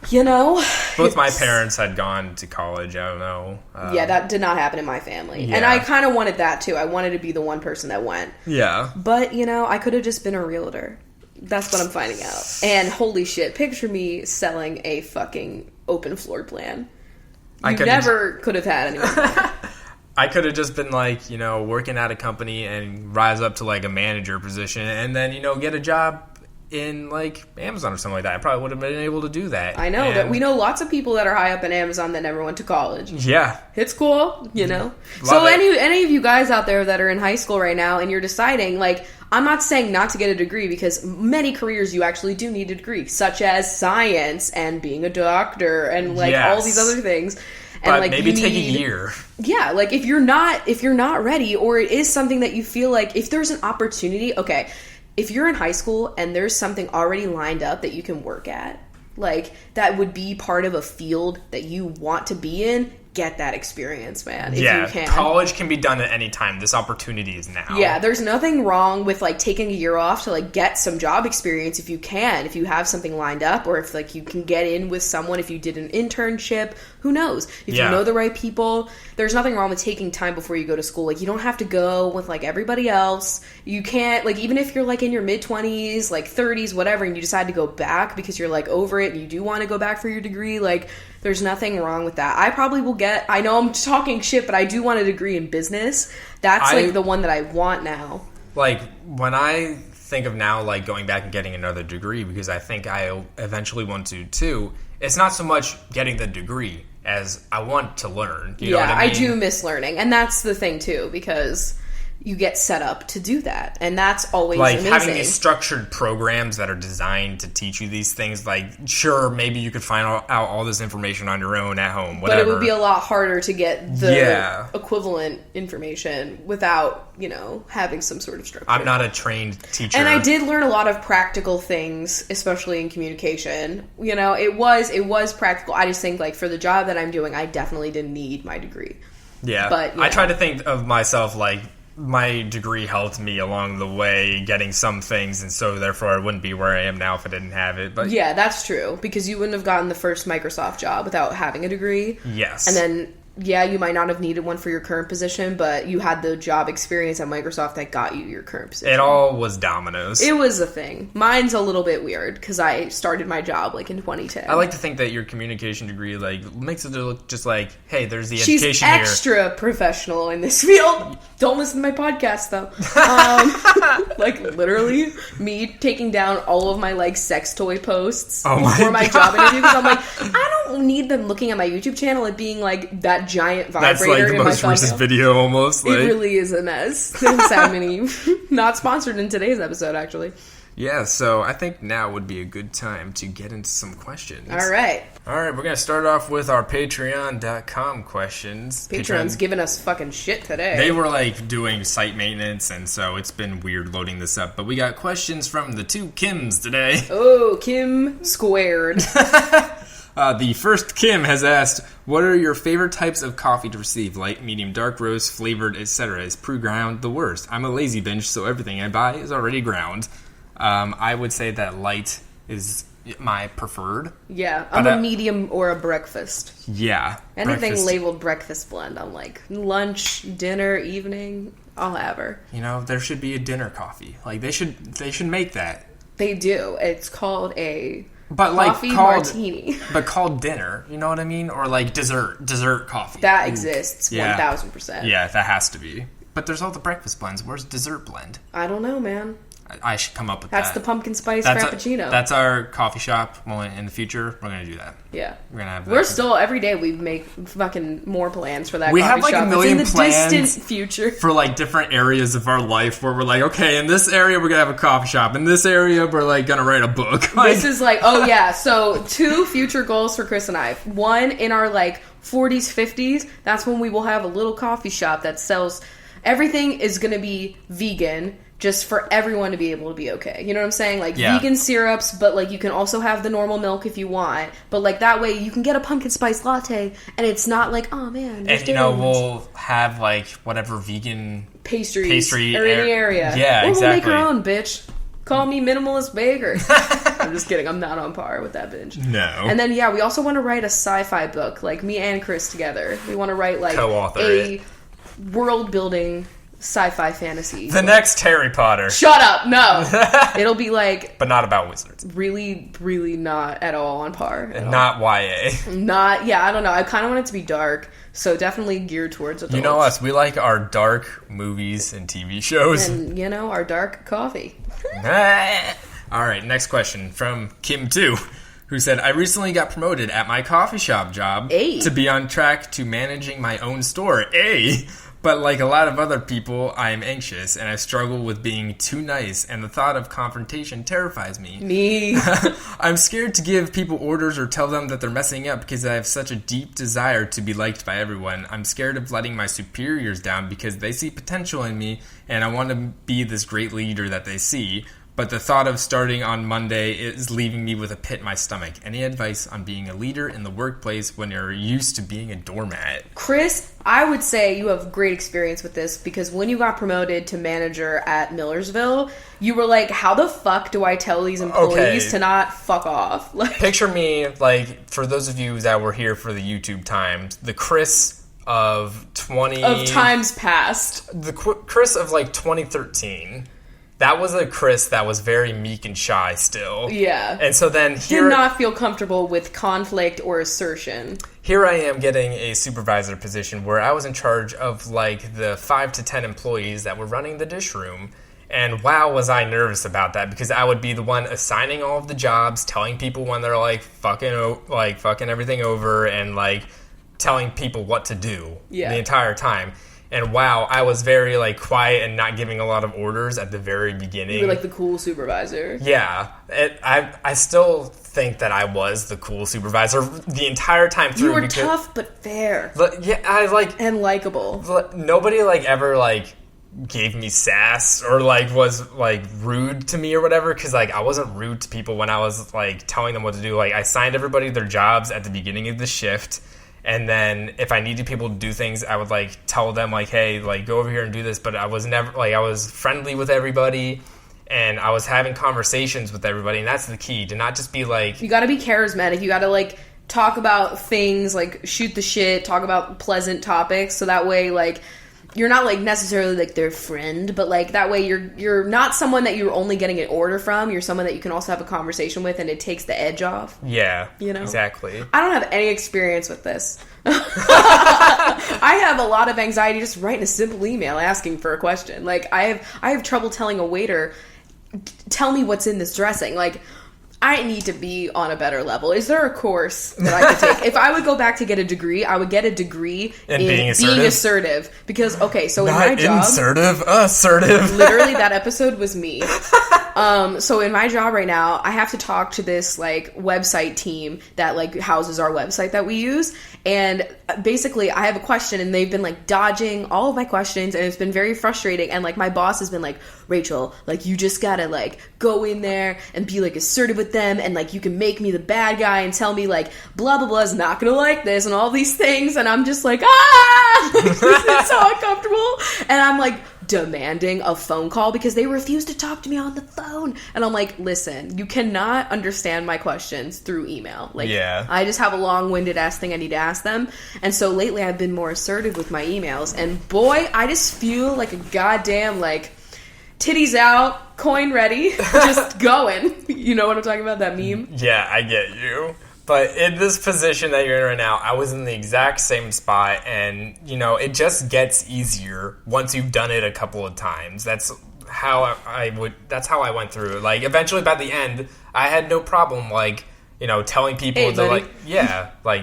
You know, both my parents had gone to college. I don't know. Yeah, that did not happen in my family. Yeah. And I kind of wanted that too. I wanted to be the one person that went. Yeah. But, you know, I could have just been a realtor. That's what I'm finding out. And holy shit, picture me selling a fucking open floor plan. You never could have had anyone like that. I could have just been, like, you know, working at a company and rise up to, like, a manager position and then, you know, get a job in, like, Amazon or something like that. I probably would have been able to do that. I know that we know lots of people that are high up in Amazon that never went to college. Yeah. It's cool, you know. So any of you guys out there that are in high school right now and you're deciding, like, I'm not saying not to get a degree, because many careers you actually do need a degree, such as science and being a doctor and, like, all these other things. And, but like, maybe take a year. Yeah, like, if you're not ready, or it is something that you feel like, if there's an opportunity, okay, if you're in high school and there's something already lined up that you can work at, like, that would be part of a field that you want to be in, get that experience, man, if you can. College can be done at any time. This opportunity is now. Yeah, there's nothing wrong with, like, taking a year off to, like, get some job experience if you can, if you have something lined up, or if, like, you can get in with someone, if you did an internship, who knows? If you know the right people, there's nothing wrong with taking time before you go to school. Like, you don't have to go with, like, everybody else. You can't, like, even if you're, like, in your mid-20s, like, 30s, whatever, and you decide to go back because you're, like, over it and you do want to go back for your degree, like, there's nothing wrong with that. I probably will I know I'm talking shit, but I do want a degree in business. That's, like, the one that I want now. Like, when I think of now, like, going back and getting another degree, because I think I eventually want to, too, it's not so much getting the degree as I want to learn. You know what I mean? I do miss learning. And that's the thing, too, because you get set up to do that, and that's always like amazing. having these structured programs that are designed to teach you these things. Like, sure, maybe you could find out all this information on your own at home, whatever. But it would be a lot harder to get the equivalent information without, having some sort of structure. I'm not a trained teacher, and I did learn a lot of practical things, especially in communication. It was practical. I just think, like, for the job that I'm doing, I definitely didn't need my degree. Yeah, but I try to think of myself like, my degree helped me along the way getting some things, and so therefore I wouldn't be where I am now if I didn't have it. But yeah, that's true, because you wouldn't have gotten the first Microsoft job without having a degree. Yes. And then, you might not have needed one for your current position, but you had the job experience at Microsoft that got you your current position. It all was dominoes. It was a thing. Mine's a little bit weird, because I started my job, like, in 2010. I like to think that your communication degree, like, makes it look just like, hey, there's the education She's here. extra professional in this field. Don't listen to my podcast, though. Like, literally, me taking down all of my, like, sex toy posts before my job interview, because I'm like, I don't need them looking at my YouTube channel and being, like, that giant vibrator. That's like the most recent video, almost. It really is a mess. Sad mini. Not sponsored in today's episode, actually. Yeah, so I think now would be a good time to get into some questions. All right, we're going to start off with our Patreon.com questions. Patreon's giving us fucking shit today. They were, like, doing site maintenance, and so it's been weird loading this up. But we got questions from the two Kims today. Oh, Kim squared. The first Kim has asked, what are your favorite types of coffee to receive? Light, medium, dark roast, flavored, etc. Is pre-ground the worst? I'm a lazy binge, so everything I buy is already ground. I would say that light is my preferred. Yeah, I'm a medium or a breakfast. Yeah. Anything labeled breakfast blend, I'm like, lunch, dinner, evening, I'll have her. There should be a dinner coffee. Like, they should make that. They do. It's called a... coffee martini. But called dinner, you know what I mean? Or like dessert coffee. That exists, 1000%. Yeah, that has to be. But there's all the breakfast blends. Where's dessert blend? I don't know, man. I should come up with that. That's the pumpkin spice frappuccino. That's our coffee shop. In the future, we're going to do that. Yeah. We're going to have that. We're still, every day we make fucking more plans for that we coffee have like shop. a million it's in the plans distant future. For like different areas of our life where we're like, okay, in this area we're going to have a coffee shop. In this area we're like going to write a book. This is like, oh yeah, so 2 future goals for Chris and I. One, in our like 40s, 50s, that's when we will have a little coffee shop that sells, everything is going to be vegan, just for everyone to be able to be okay. You know what I'm saying? Like, vegan syrups, but, like, you can also have the normal milk if you want. But, like, that way you can get a pumpkin spice latte, and it's not like, oh, man. And, we'll have, like, whatever vegan... Pastry are in the area. Yeah, or exactly. We'll make our own, bitch. Call me Minimalist Baker. I'm just kidding. I'm not on par with that binge. No. And then, we also want to write a sci-fi book, like, me and Chris together. We want to write, like, co-author a world-building... sci-fi fantasy. The next Harry Potter. Shut up, no. It'll be like... But not about wizards. Really, really not at all on par. And not YA. I don't know. I kind of want it to be dark, so definitely geared towards adults. You know us, we like our dark movies and TV shows. And, our dark coffee. Alright, next question from Kim 2, who said, I recently got promoted at my coffee shop job to be on track to managing my own store. But like a lot of other people, I am anxious, and I struggle with being too nice, and the thought of confrontation terrifies me. Me. I'm scared to give people orders or tell them that they're messing up because I have such a deep desire to be liked by everyone. I'm scared of letting my superiors down because they see potential in me, and I want to be this great leader that they see. But the thought of starting on Monday is leaving me with a pit in my stomach. Any advice on being a leader in the workplace when you're used to being a doormat? Chris, I would say you have great experience with this because when you got promoted to manager at Millersville, you were like, how the fuck do I tell these employees to not fuck off? Picture me, like, for those of you that were here for the YouTube times, the Chris of times past. The Chris of, like, 2013... That was a Chris that was very meek and shy still. Yeah. And so then did not feel comfortable with conflict or assertion. Here I am getting a supervisor position where I was in charge of like the 5 to 10 employees that were running the dish room. And wow, was I nervous about that because I would be the one assigning all of the jobs, telling people when they're like fucking everything over and like telling people what to do the entire time. And wow, I was very, like, quiet and not giving a lot of orders at the very beginning. You were, like, the cool supervisor. Yeah. I still think that I was the cool supervisor the entire time through. You were tough but fair. Yeah, and likable. Nobody, like, ever, like, gave me sass or, like, was, like, rude to me or whatever, because, like, I wasn't rude to people when I was, like, telling them what to do. Like, I signed everybody their jobs at the beginning of the shift. And then if I needed people to do things, I would, like, tell them, like, hey, like, go over here and do this. But I was never, like, I was friendly with everybody, and I was having conversations with everybody. And that's the key, to not just be, like... You gotta be charismatic. You gotta, like, talk about things, like, shoot the shit, talk about pleasant topics. So that way, like... You're not, like, necessarily, like, their friend, but, like, that way you're not someone that you're only getting an order from. You're someone that you can also have a conversation with, and it takes the edge off. Yeah, you know? Exactly. I don't have any experience with this. I have a lot of anxiety just writing a simple email asking for a question. Like, I have trouble telling a waiter, tell me what's in this dressing. Like... I need to be on a better level. Is there a course that I could take? If I would go back to get a degree, I would get a degree in being assertive. Because, okay, so in my job... assertive. Literally, that episode was me. So in my job right now, I have to talk to this, like, website team that, like, houses our website that we use. And basically, I have a question, and they've been, like, dodging all of my questions, and it's been very frustrating. And, like, my boss has been like, Rachel, like, you just gotta, like, go in there and be, like, assertive with them, and, like, you can make me the bad guy and tell me, like, blah, blah, blah is not gonna like this, and all these things. And I'm just like, this is so uncomfortable. And I'm, like, demanding a phone call because they refuse to talk to me on the phone. And I'm like, listen, you cannot understand my questions through email. Like, yeah. I just have a long-winded ass thing I need to ask them. And so lately I've been more assertive with my emails. And boy, I just feel like a goddamn, like, titties out, coin ready, just going. You know what I'm talking about? That meme? Yeah, I get you. But in this position that you're in right now, I was in the exact same spot, and, you know, it just gets easier once you've done it a couple of times. That's how that's how I went through. Like, eventually, by the end, I had no problem, like, you know, telling people like,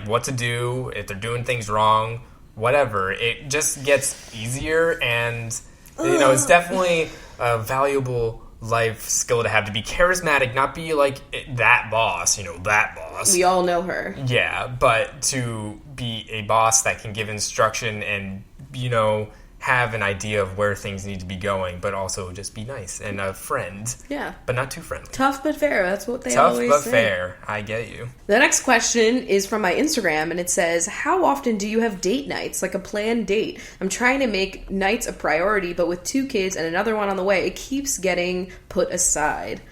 what to do, if they're doing things wrong, whatever. It just gets easier, and, you know, it's definitely a valuable life skill to have, to be charismatic, not be like that boss, you know, that boss. We all know her. Yeah, but to be a boss that can give instruction and, you know, have an idea of where things need to be going, but also just be nice and a friend. Yeah. But not too friendly. Tough but fair. That's what they always say. Tough but fair. I get you. The next question is from my Instagram, and it says, how often do you have date nights, like a planned date? I'm trying to make nights a priority, but with 2 kids and another one on the way, it keeps getting put aside.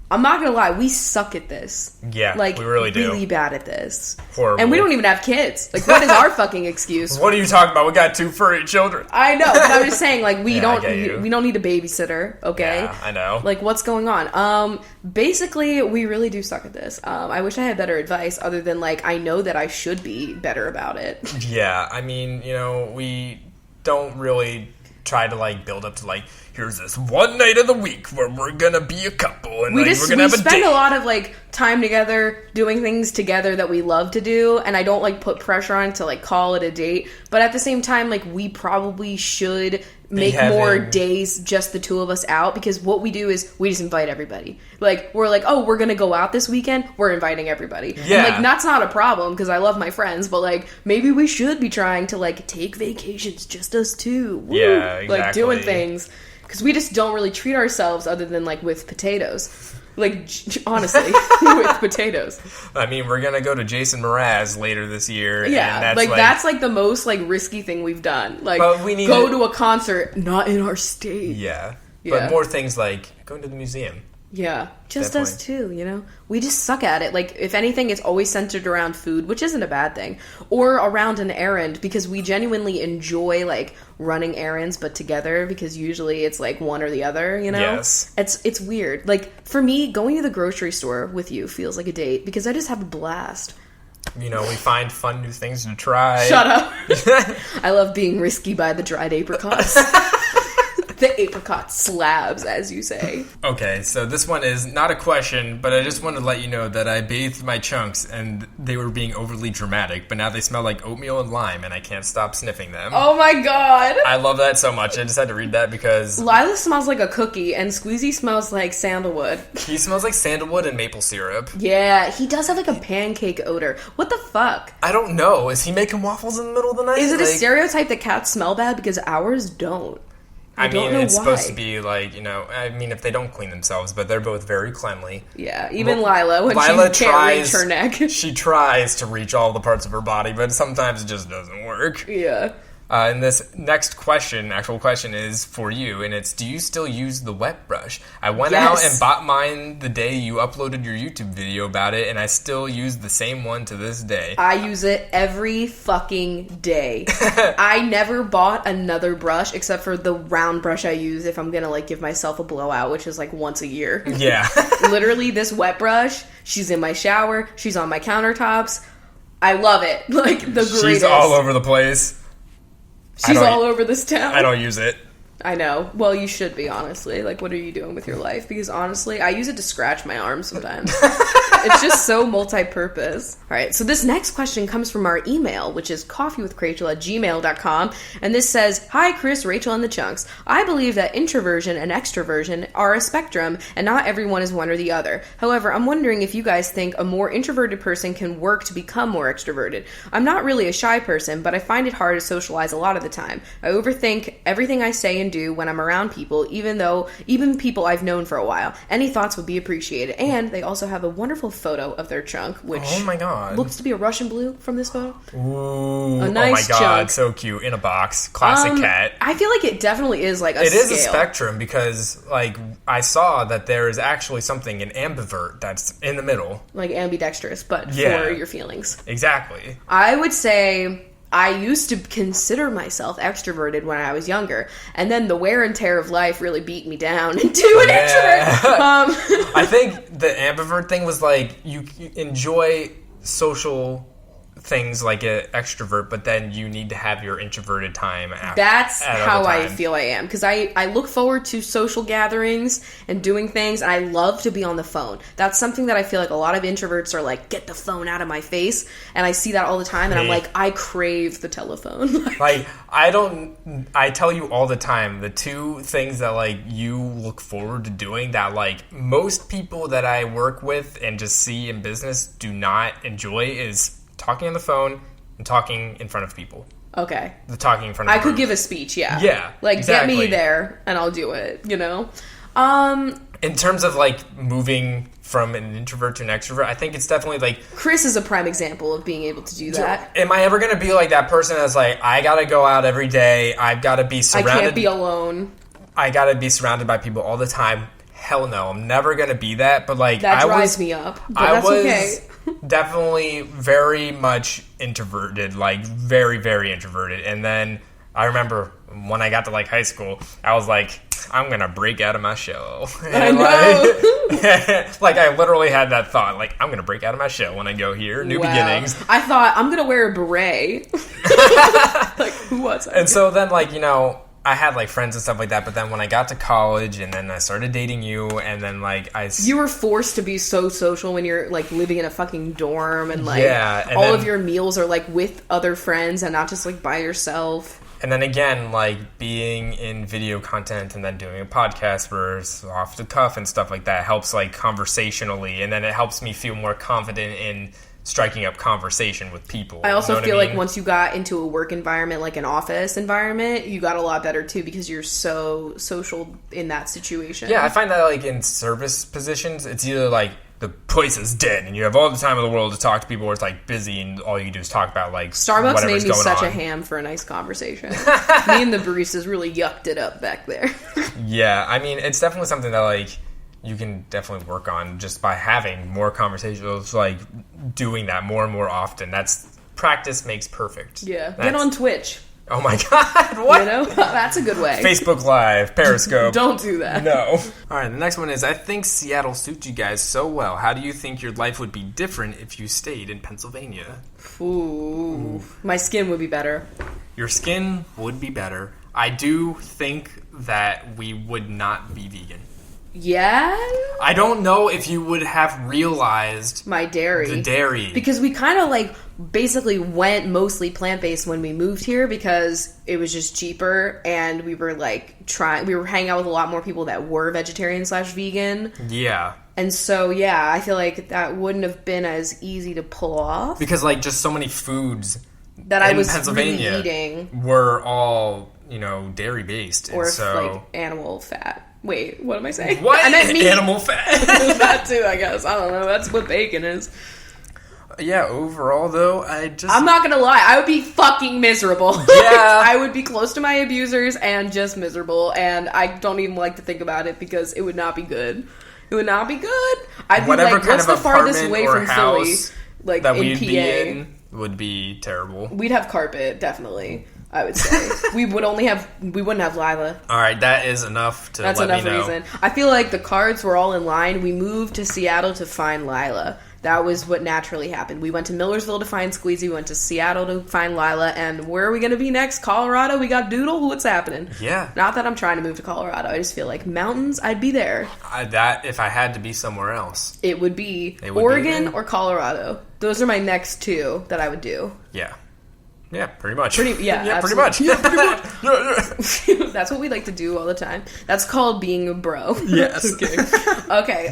I'm not gonna lie, we suck at this. Yeah, like, we really do. Really bad at this. Horrible. And we don't even have kids. Like, what is our fucking excuse? What are you talking about? We got 2 furry children. I know, but I'm just saying, like, we don't need a babysitter, okay? Yeah, I know. Like, what's going on? Basically, we really do suck at this. I wish I had better advice other than, like, I know that I should be better about it. Yeah, I mean, you know, we don't really try to, like, build up to, like, here's this one night of the week where we're gonna be a couple and we're gonna have a date. We spend a lot of, like, time together doing things together that we love to do, and I don't, like, put pressure on to, like, call it a date, but at the same time, like, we probably should make more days just the 2 of us out, because what we do is we just invite everybody. Like, we're like, oh, we're gonna go out this weekend, we're inviting everybody. Yeah. And, like, that's not a problem because I love my friends, but, like, maybe we should be trying to, like, take vacations, just us 2. Woo! Yeah, exactly. Like, doing things. Because we just don't really treat ourselves other than, like, with potatoes. Like, honestly, with potatoes. I mean, we're going to go to Jason Mraz later this year. Yeah, and that's the most, like, risky thing we've done. Like, go to a concert, not in our state. Yeah. But more things like going to the museum. Yeah, just us 2, you know? We just suck at it. Like, if anything, it's always centered around food, which isn't a bad thing. Or around an errand, because we genuinely enjoy, like, running errands, but together, because usually it's, like, one or the other, you know? Yes. It's weird. Like, for me, going to the grocery store with you feels like a date, because I just have a blast. You know, we find fun new things to try. Shut up. I love being risky by the dried apricots. The apricot slabs, as you say. Okay, so this one is not a question, but I just wanted to let you know that I bathed my chunks and they were being overly dramatic, but now they smell like oatmeal and lime and I can't stop sniffing them. Oh my god. I love that so much. I just had to read that because... Lila smells like a cookie and Squeezy smells like sandalwood. He smells like sandalwood and maple syrup. Yeah, he does have like a pancake odor. What the fuck? I don't know. Is he making waffles in the middle of the night? Is it a stereotype that cats smell bad? Because ours don't. I mean, it's supposed to be like, I mean, if they don't clean themselves, but they're both very cleanly. Yeah, even Lila, when Lila she can't reach her neck. She tries to reach all the parts of her body, but sometimes it just doesn't work. Yeah. And this next actual question is for you, and it's, do you still use the wet brush? I went out and bought mine the day you uploaded your YouTube video about it, and I still use the same one to this day. I use it every fucking day. I never bought another brush except for the round brush I use if I'm gonna, like, give myself a blowout, which is, like, once a year. Yeah. Literally, this wet brush, she's in my shower, she's on my countertops. I love it. Like, the greatest. She's all over the place. She's all over this town. I don't use it. I know. Well, you should be, honestly. Like, what are you doing with your life? Because, honestly, I use it to scratch my arms sometimes. It's just so multi-purpose. All right, so this next question comes from our email, which is coffeewithrachel@gmail.com, and this says, Hi, Chris, Rachel, and the Chunks. I believe that introversion and extroversion are a spectrum, and not everyone is one or the other. However, I'm wondering if you guys think a more introverted person can work to become more extroverted. I'm not really a shy person, but I find it hard to socialize a lot of the time. I overthink everything I say and do when I'm around people, even people I've known for a while. Any thoughts would be appreciated. And they also have a wonderful photo of their chunk, which oh my god, looks to be a Russian blue from this photo. Ooh, a nice oh my god, chunk. so cute, in a box, classic cat. I feel like it definitely is like It is a spectrum because, like, I saw that there is actually something, an ambivert, that's in the middle, like ambidextrous, but for your feelings. Exactly. I would say I used to consider myself extroverted when I was younger, and then the wear and tear of life really beat me down into an introvert. I think the ambivert thing was like you enjoy social things like an extrovert, but then you need to have your introverted time after. That's how I feel I am, because I look forward to social gatherings and doing things, and I love to be on the phone. That's something that I feel like a lot of introverts are like, get the phone out of my face, and I see that all the time, and I'm like, I crave the telephone. Like, I tell you all the time, the two things that, like, you look forward to doing that, like, most people that I work with and just see in business do not enjoy is talking on the phone and talking in front of people. Okay. The talking in front of I could give a speech, yeah. Yeah, like, exactly. Get me there, and I'll do it, you know? In terms of, like, moving from an introvert to an extrovert, I think it's definitely, like... Chris is a prime example of being able to do that. Am I ever going to be, like, that person that's like, I gotta go out every day, I've gotta be surrounded... I can't be alone. I gotta be surrounded by people all the time. Hell no, I'm never going to be that, but, like... That drives me up, but that's okay. Definitely very much introverted, like very, very introverted. And then I remember when I got to like high school, I was like, I'm gonna break out of my shell. And like I literally had that thought, like I'm gonna break out of my shell when I go here, new beginnings. I thought I'm gonna wear a beret. Like, who was that? And so then, like, I had, like, friends and stuff like that, but then when I got to college, and then I started dating you, and then, like, You were forced to be so social when you're, like, living in a fucking dorm, and, like, and all of your meals are, like, with other friends and not just, like, by yourself. And then again, like, being in video content and then doing a podcast where it's off the cuff and stuff like that helps, like, conversationally, and then it helps me feel more confident in striking up conversation with people. I also feel like once you got into a work environment, like an office environment, you got a lot better too because you're so social in that situation. Yeah, I find that, like, in service positions, it's either like the place is dead and you have all the time in the world to talk to people where it's like busy and all you can do is talk about like Starbucks made me such on. A ham for a nice conversation. Me and the baristas really yucked it up back there. Yeah, I mean, it's definitely something that, like, you can definitely work on just by having more conversations, like doing that more and more often. That's practice makes perfect. Yeah. Get on Twitch. Oh my god, what? You know? That's a good way. Facebook Live, Periscope. Don't do that. No. Alright, the next one is, I think Seattle suits you guys so well. How do you think your life would be different if you stayed in Pennsylvania? Ooh. My skin would be better. Your skin would be better. I do think that we would not be vegan. Yeah? I don't know if you would have realized my dairy. The dairy. Because we kind of like basically went mostly plant-based when we moved here because it was just cheaper and we were like we were hanging out with a lot more people that were vegetarian/vegan. Yeah. And so, yeah, I feel like that wouldn't have been as easy to pull off. Because like just so many foods that I was Pennsylvania really eating were all, dairy based. Or so... like animal fat. Wait, what am I saying? What? I meant meat. Animal fat. That too, I guess. I don't know. That's what bacon is. Yeah, overall, though, I'm not gonna lie. I would be fucking miserable. Yeah. I would be close to my abusers and just miserable, and I don't even like to think about it because it would not be good. It would not be good. I'd be whatever like, kind what's of the farthest apartment way or from house Philly? Like, that in we'd PA. be in would be terrible. We'd have carpet, definitely. I would say we wouldn't have Lila. All right, that is enough to That's let enough me know. reason. I feel like the cards were all in line. We moved to Seattle to find Lila. That was what naturally happened. We went to Millersville to find Squeezy. We went to Seattle to find Lila. And where are we going to be next? Colorado? We got Doodle? What's happening? Yeah. Not that I'm trying to move to Colorado. I just feel like mountains, I'd be there. That if I had to be somewhere else. It would be Oregon or Colorado. Those are my next two that I would do. Yeah. Yeah, pretty much. Pretty much. Yeah, pretty much. That's what we like to do all the time. That's called being a bro. Yes. Okay.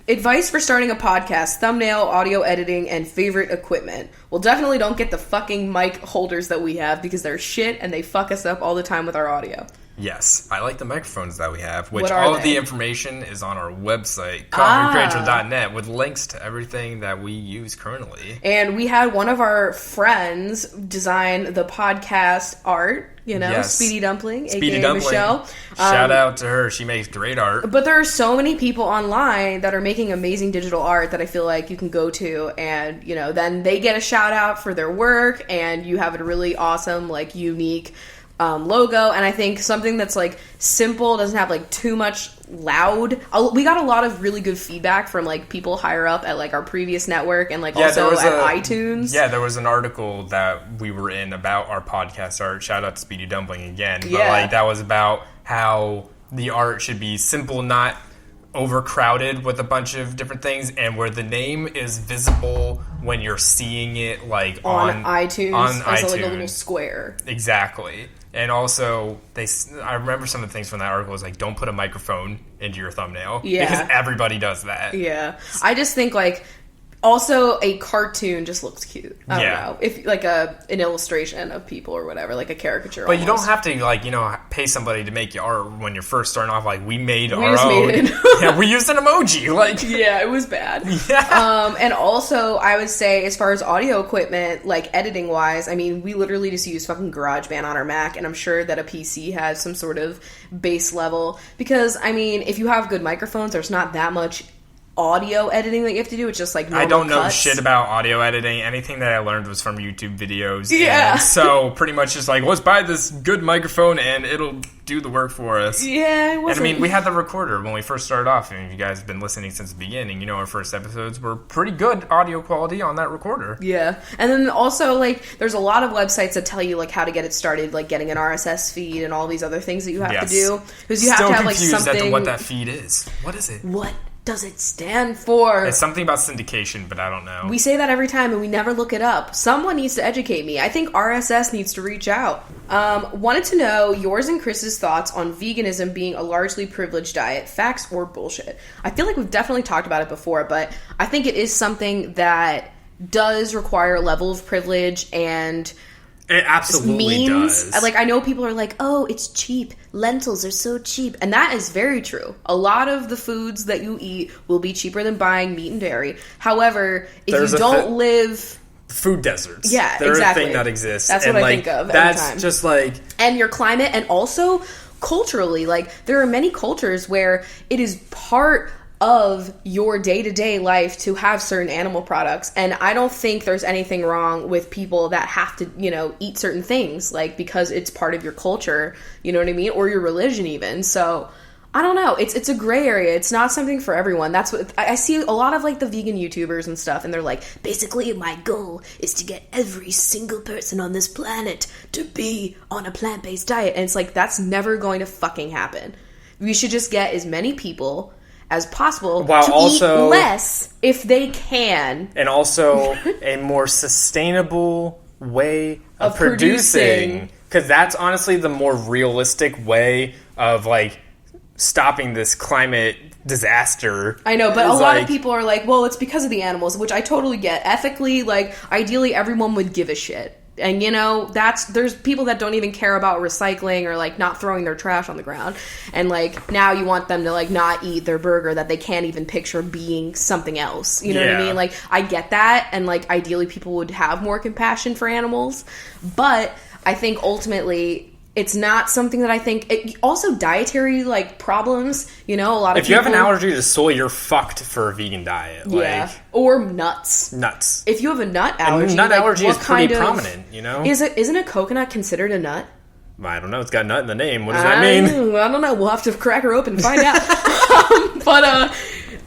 Advice for starting a podcast: thumbnail, audio editing, and favorite equipment. Well, definitely don't get the fucking mic holders that we have because they're shit and they fuck us up all the time with our audio. Yes, I like the microphones that we have, which What all are of the they? information is on our website, coffeecruncher.net, with links to everything that we use currently. And we had one of our friends design the podcast art, Yes. Speedy Dumpling, Speedy aka Dumpling. Michelle. Shout out to her. She makes great art. But there are so many people online that are making amazing digital art that I feel like you can go to and, then they get a shout out for their work and you have a really awesome, like, unique logo. And I think something that's like simple, doesn't have like too much loud. We got a lot of really good feedback from like people higher up at like our previous network and like also at iTunes. Yeah, there was an article that we were in about our podcast art. Shout out to Speedy Dumpling again. But like that was about how the art should be simple, not overcrowded with a bunch of different things, and where the name is visible when you're seeing it like on iTunes as like a little square. Exactly. And also, I remember some of the things from that article was like, don't put a microphone into your thumbnail. Yeah. Because everybody does that. Yeah. I just think like, also a cartoon just looks cute. I don't know. If like an illustration of people or whatever, like a caricature. But almost. you don't have to like, pay somebody to make you art when you're first starting off. Like we made our just own. Made it. Yeah, we used an emoji. Like yeah, it was bad. Yeah. And also I would say as far as audio equipment, like editing wise, I mean, we literally just use fucking GarageBand on our Mac, and I'm sure that a PC has some sort of base level because I mean, if you have good microphones, there's not that much audio editing that you have to do. It's just like normal I don't know cuts. shit about audio editing. Anything that I learned was from YouTube videos. Yeah. And so pretty much just like, let's buy this good microphone and it'll do the work for us. Yeah, it wasn't. And I mean, we had the recorder when we first started off. And if you guys have been listening since the beginning, our first episodes were pretty good audio quality on that recorder. Yeah. And then also, like, there's a lot of websites that tell you, like, how to get it started, like getting an RSS feed and all these other things that you have to do. Because you have to have, like, something... Still confused as to what that feed is. What is it? What does it stand for? It's something about syndication, but I don't know. We say that every time and we never look it up. Someone needs to educate me. I think RSS needs to reach out. Wanted to know yours and Chris's thoughts on veganism being a largely privileged diet, facts or bullshit. I feel like we've definitely talked about it before, but I think it is something that does require a level of privilege and... It absolutely does. Like, I know people are like, oh, it's cheap. Lentils are so cheap. And that is very true. A lot of the foods that you eat will be cheaper than buying meat and dairy. However, if you don't live... Food deserts. Yeah, They're exactly. a thing that exists. That's what I think of every That's time. just like... And your climate, and also culturally. Like, there are many cultures where it is part of your day-to-day life to have certain animal products, and I don't think there's anything wrong with people that have to eat certain things, like, because it's part of your culture, you know what I mean, or your religion even. So I don't know. It's a gray area. It's not something for everyone. That's what I see a lot of like the vegan YouTubers and stuff, and they're like, basically my goal is to get every single person on this planet to be on a plant-based diet. And it's like, that's never going to fucking happen. We should just get as many people as possible while to also eat less if they can. And also a more sustainable way of producing. Because that's honestly the more realistic way of like stopping this climate disaster. I know, but a lot of people are like, well, it's because of the animals, which I totally get. Ethically, like, ideally everyone would give a shit. And, you know, there's people that don't even care about recycling or, like, not throwing their trash on the ground. And, like, now you want them to, like, not eat their burger that they can't even picture being something else. You know what I mean? Like, I get that. And, like, ideally people would have more compassion for animals. But I think ultimately it's not something that I think... also, dietary, like, problems, you know, a lot of people... If you have an allergy to soy, you're fucked for a vegan diet. Yeah. Like, or nuts. Nuts. If you have a nut allergy... And nut allergy is pretty prominent, you know? Isn't a coconut considered a nut? I don't know. It's got nut in the name. What does that mean? I don't know. We'll have to crack her open and find out. But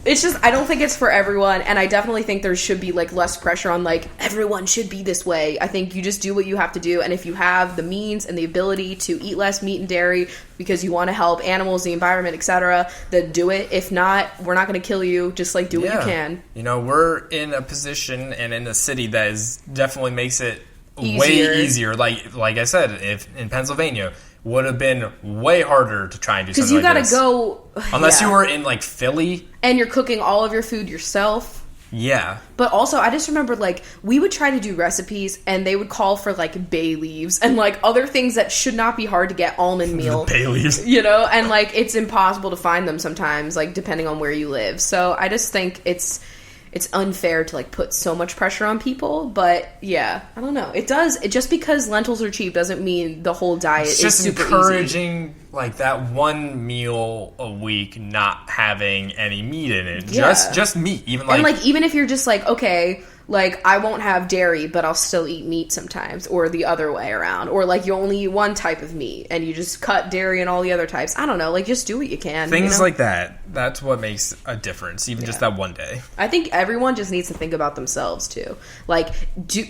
it's just, I don't think it's for everyone, and I definitely think there should be, like, less pressure on, like, everyone should be this way. I think you just do what you have to do, and if you have the means and the ability to eat less meat and dairy because you want to help animals, the environment, etc., then do it. If not, we're not going to kill you. Just, like, do what you can. You know, we're in a position and in a city that is definitely makes it easier. Way easier. Like I said, if in Pennsylvania... would have been way harder to try and do something like this. Because you gotta go... Unless you were in, like, Philly. And you're cooking all of your food yourself. Yeah. But also, I just remembered, like, we would try to do recipes, and they would call for, like, bay leaves and, like, other things that should not be hard to get, almond meal. Bay leaves. You know? And, like, it's impossible to find them sometimes, like, depending on where you live. So I just think it's unfair to, like, put so much pressure on people, but yeah, I don't know. It does. Just because lentils are cheap doesn't mean the whole diet is super easy. It's just encouraging, like, that one meal a week not having any meat in it. Yeah. Just meat. Even like, and, like, even if you're just like, okay, like, I won't have dairy, but I'll still eat meat sometimes, or the other way around, or, like, you only eat one type of meat, and you just cut dairy and all the other types. I don't know, like, just do what you can. Things like that. That's what makes a difference, even just that one day. I think everyone just needs to think about themselves, too. Like,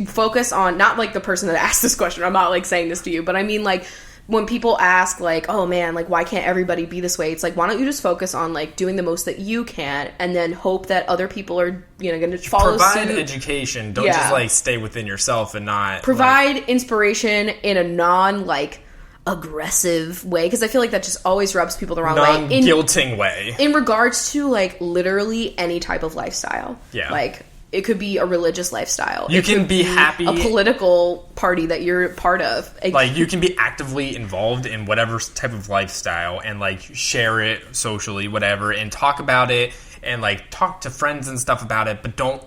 focus on, not, like, the person that asked this question, I'm not, like, saying this to you, but I mean, like, when people ask, like, oh man, like, why can't everybody be this way? It's like, why don't you just focus on, like, doing the most that you can, and then hope that other people are, you know, going to follow suit. Provide education. Don't just, like, stay within yourself and not... Provide way in a non, like, aggressive way, because I feel like that just always rubs people the wrong way. Non-guilting way. In regards to, like, literally any type of lifestyle. Yeah. Like... It could be a religious lifestyle. You can be happy. A political party that you're part of. Like, you can be actively involved in whatever type of lifestyle and, like, share it socially, whatever, and talk about it and, like, talk to friends and stuff about it, but don't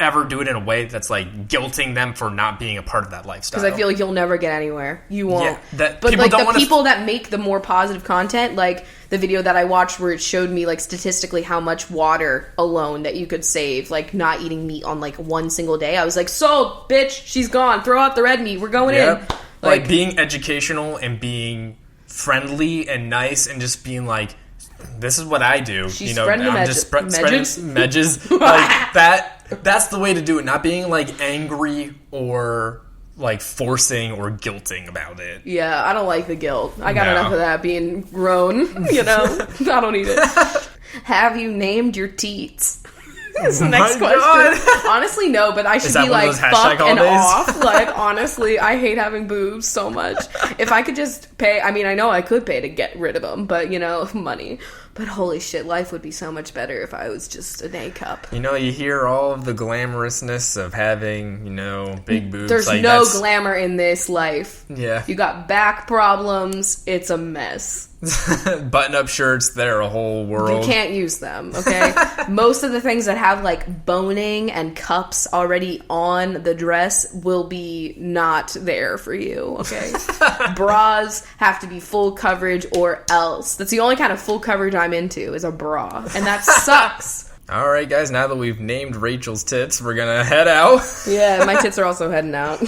ever do it in a way that's, like, guilting them for not being a part of that lifestyle. Because I feel like you'll never get anywhere. You won't. Yeah, but, like, the people that make the more positive content, like... The video that I watched where it showed me, like, statistically how much water alone that you could save, like, not eating meat on, like, one single day. I was like, sold, bitch, she's gone. Throw out the red meat. We're going in. Like, being educational and being friendly and nice and just being like, this is what I do. She's you know, spreading I'm just spreading medges. Like, that's the way to do it. Not being, like, angry or... like, forcing or guilting about it. Yeah, I don't like the guilt. I got enough of that being grown, you know? I don't need it. Have you named your teats? That's the next question. God. Honestly, no, but I should be like, fuck and off. Like, honestly, I hate having boobs so much. If I could just pay, I mean, I know I could pay to get rid of them, but, you know, money. But holy shit, life would be so much better if I was just an A cup. You know, you hear all of the glamorousness of having, you know, big boobs. There's like, no glamour in this life. Yeah. You got back problems. It's a mess. Button-up shirts, they're a whole world. You can't use them, okay? Most of the things that have, like, boning and cups already on the dress will be not there for you, okay? Bras have to be full coverage or else. That's the only kind of full coverage I'm into is a bra. And that sucks. All right, guys, now that we've named Rachel's tits, we're going to head out. Yeah, my tits are also heading out.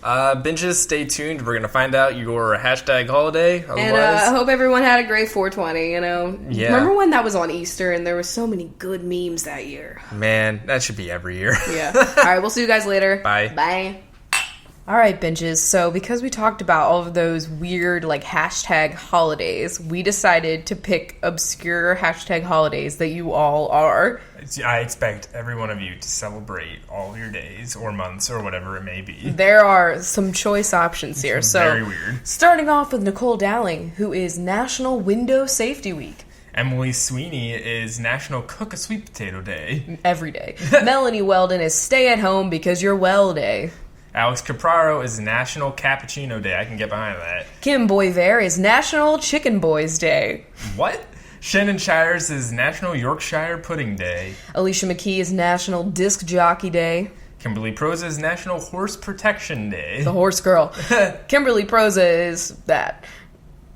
Binges, stay tuned. We're going to find out your hashtag holiday. Otherwise, And I hope everyone had a great 420, you know? Yeah. Remember when that was on Easter and there were so many good memes that year? man, that should be every year. Yeah. All right, we'll see you guys later. Bye. Bye. All right, binges. So because we talked about all of those weird, like, hashtag holidays, we decided to pick obscure hashtag holidays that you all are. I expect every one of you to celebrate all your days or months or whatever it may be. There are some choice options here. So, very weird. Starting off with Nicole Dowling, who is National Window Safety Week. Emily Sweeney is National Cook a Sweet Potato Day. Every day. Melanie Weldon is Stay at Home Because You're Well Day. Alex Capraro is National Cappuccino Day. I can get behind that. Kim Boyver is National Chicken Boys Day. What? Shannon Shires is National Yorkshire Pudding Day. Alicia McKee is National Disc Jockey Day. Kimberly Proza is National Horse Protection Day. The horse girl. Kimberly Proza is that.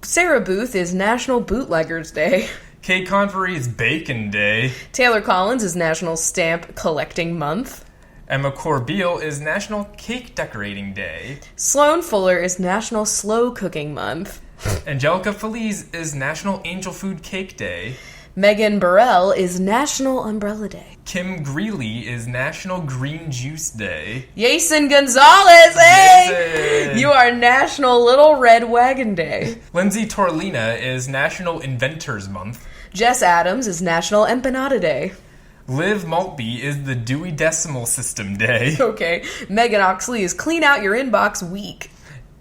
Sarah Booth is National Bootleggers Day. Kay Convery is Bacon Day. Taylor Collins is National Stamp Collecting Month. Emma Corbeil is National Cake Decorating Day. Sloan Fuller is National Slow Cooking Month. Angelica Feliz is National Angel Food Cake Day. Megan Burrell is National Umbrella Day. Kim Greeley is National Green Juice Day. Jason Gonzalez, hey! Jason! You are National Little Red Wagon Day. Lindsay Torlina is National Inventors Month. Jess Adams is National Empanada Day. Liv Maltby is the Dewey Decimal System Day. Okay. Megan Oxley is Clean Out Your Inbox Week.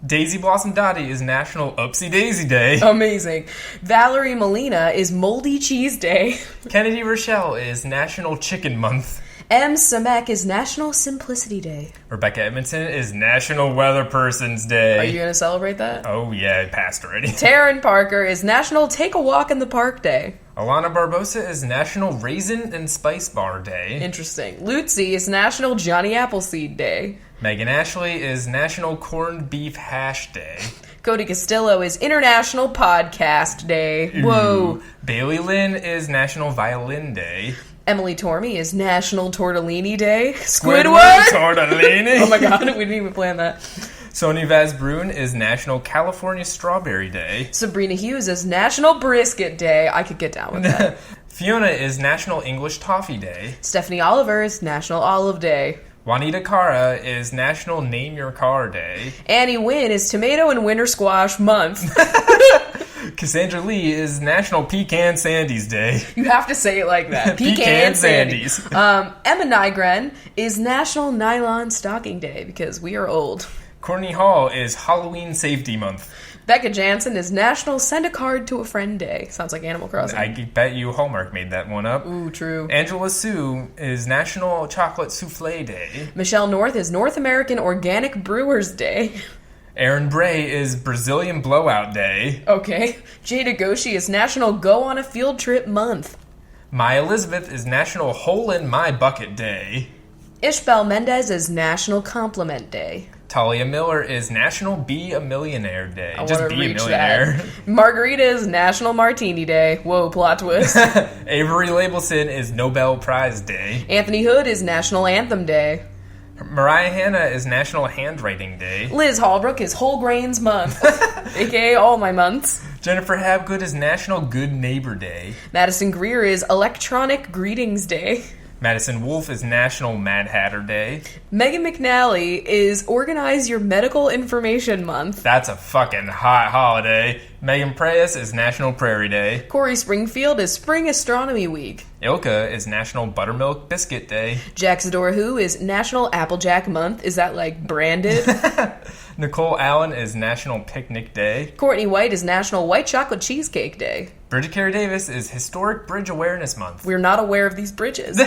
Daisy Blossom Dottie is National Upsy Daisy Day. Amazing. Valerie Molina is Moldy Cheese Day. Kennedy Rochelle is National Chicken Month. M. Samek is National Simplicity Day. Rebecca Edmonton is National Weather Person's Day. Are you going to celebrate that? Oh yeah, it passed already. Taryn Parker is National Take a Walk in the Park Day. Alana Barbosa is National Raisin and Spice Bar Day. Interesting. Lutzi is National Johnny Appleseed Day. Megan Ashley is National Corned Beef Hash Day. Cody Castillo is International Podcast Day. Whoa. Bailey Lynn is National Violin Day. Emily Tormey is National Tortellini Day. Squidward Tortellini. Oh my god, we didn't even plan that. Sony Vazbrun is National California Strawberry Day. Sabrina Hughes is National Brisket Day. I could get down with that. Fiona is National English Toffee Day. Stephanie Oliver is National Olive Day. Juanita Cara is National Name Your Car Day. Annie Wynn is Tomato and Winter Squash Month. Cassandra Lee is National Pecan Sandies Day. You have to say it like that. Pecan Sandies. Emma Nygren is National Nylon Stocking Day because we are old. Courtney Hall is Halloween Safety Month. Becca Jansen is National Send a Card to a Friend Day. Sounds like Animal Crossing. I bet you Hallmark made that one up. Ooh, true. Angela Sue is National Chocolate Souffle Day. Michelle North is North American Organic Brewers Day. Aaron Bray is Brazilian Blowout Day. Okay. Jada Goshi is National Go on a Field Trip Month. My Elizabeth is National Hole in My Bucket Day. Ishbel Mendez is National Compliment Day. Talia Miller is National Be a Millionaire Day. I Just wanna be a reach millionaire. that. Margarita is National Martini Day. Whoa, plot twist. Avery Labelson is Nobel Prize Day. Anthony Hood is National Anthem Day. Mariah Hanna is National Handwriting Day. Liz Hallbrook is Whole Grains Month, aka all my months. Jennifer Habgood is National Good Neighbor Day. Madison Greer is Electronic Greetings Day. Madison Wolfe is National Mad Hatter Day. Megan McNally is Organize Your Medical Information Month. That's a fucking hot holiday. Megan Preyes is National Prairie Day. Corey Springfield is Spring Astronomy Week. Ilka is National Buttermilk Biscuit Day. Jack Zadora Who is National Applejack Month. Is that like branded? Nicole Allen is National Picnic Day. Courtney White is National White Chocolate Cheesecake Day. Bridget Carey Davis is Historic Bridge Awareness Month. We're not aware of these bridges.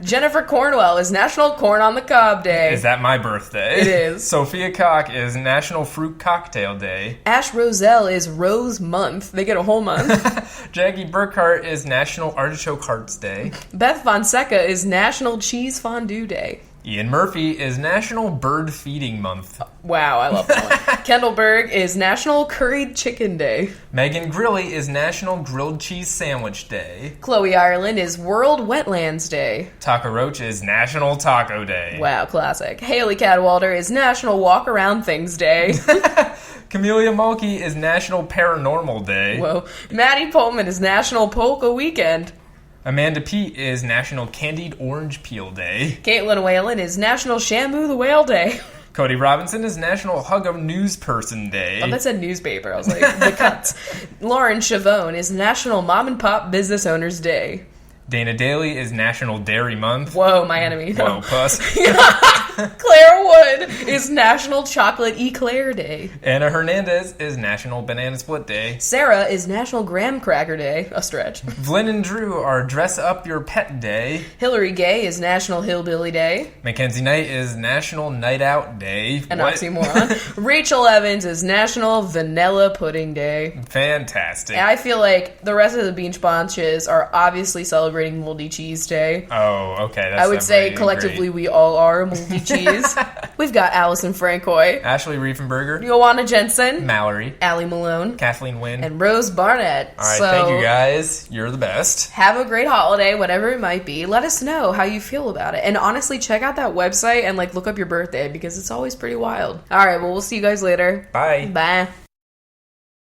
Jennifer Cornwell is National Corn on the Cob Day. Is that my birthday? It is. Sophia Cock is National Fruit Cocktail Day. Ash Roselle is Rose Month. They get a whole month. Jackie Burkhart is National Artichoke Hearts Day. Beth Fonseca is National Cheese Fondue Day. Ian Murphy is National Bird Feeding Month. Wow, I love that one. Kendall Berg is National Curried Chicken Day. Megan Grilly is National Grilled Cheese Sandwich Day. Chloe Ireland is World Wetlands Day. Taco Roach is National Taco Day. Wow, classic. Haley Cadwalder is National Walk Around Things Day. Camellia Mulkey is National Paranormal Day. Whoa. Maddie Pullman is National Polka Weekend. Amanda Pete is National Candied Orange Peel Day. Caitlin Whalen is National Shamu the Whale Day. Cody Robinson is National Hug a News Person Day. Oh, that's a newspaper. I was like, the cuts. Lauren Chavone is National Mom and Pop Business Owners Day. Dana Daly is National Dairy Month. Whoa, my enemy. Whoa, puss. Claire Wood is National Chocolate Eclair Day. Anna Hernandez is National Banana Split Day. Sarah is National Graham Cracker Day. A stretch. Flynn and Drew are Dress Up Your Pet Day. Hillary Gay is National Hillbilly Day. Mackenzie Knight is National Night Out Day. An oxymoron. Rachel Evans is National Vanilla Pudding Day. Fantastic. And I feel like the rest of the Beach Bunches are obviously celebrating Moldy Cheese Day. Oh, okay. That's I would say great. collectively we all are moldy cheese. We've got Allison Francois, Ashley Riefenberger, Joanna Jensen, Mallory, Allie Malone, Kathleen Wynn, and Rose Barnett. all right, so, thank you guys. You're the best. Have a great holiday, whatever it might be. Let us know how you feel about it. And honestly, check out that website and look up your birthday because it's always pretty wild. All right, well, we'll see you guys later. Bye. Bye.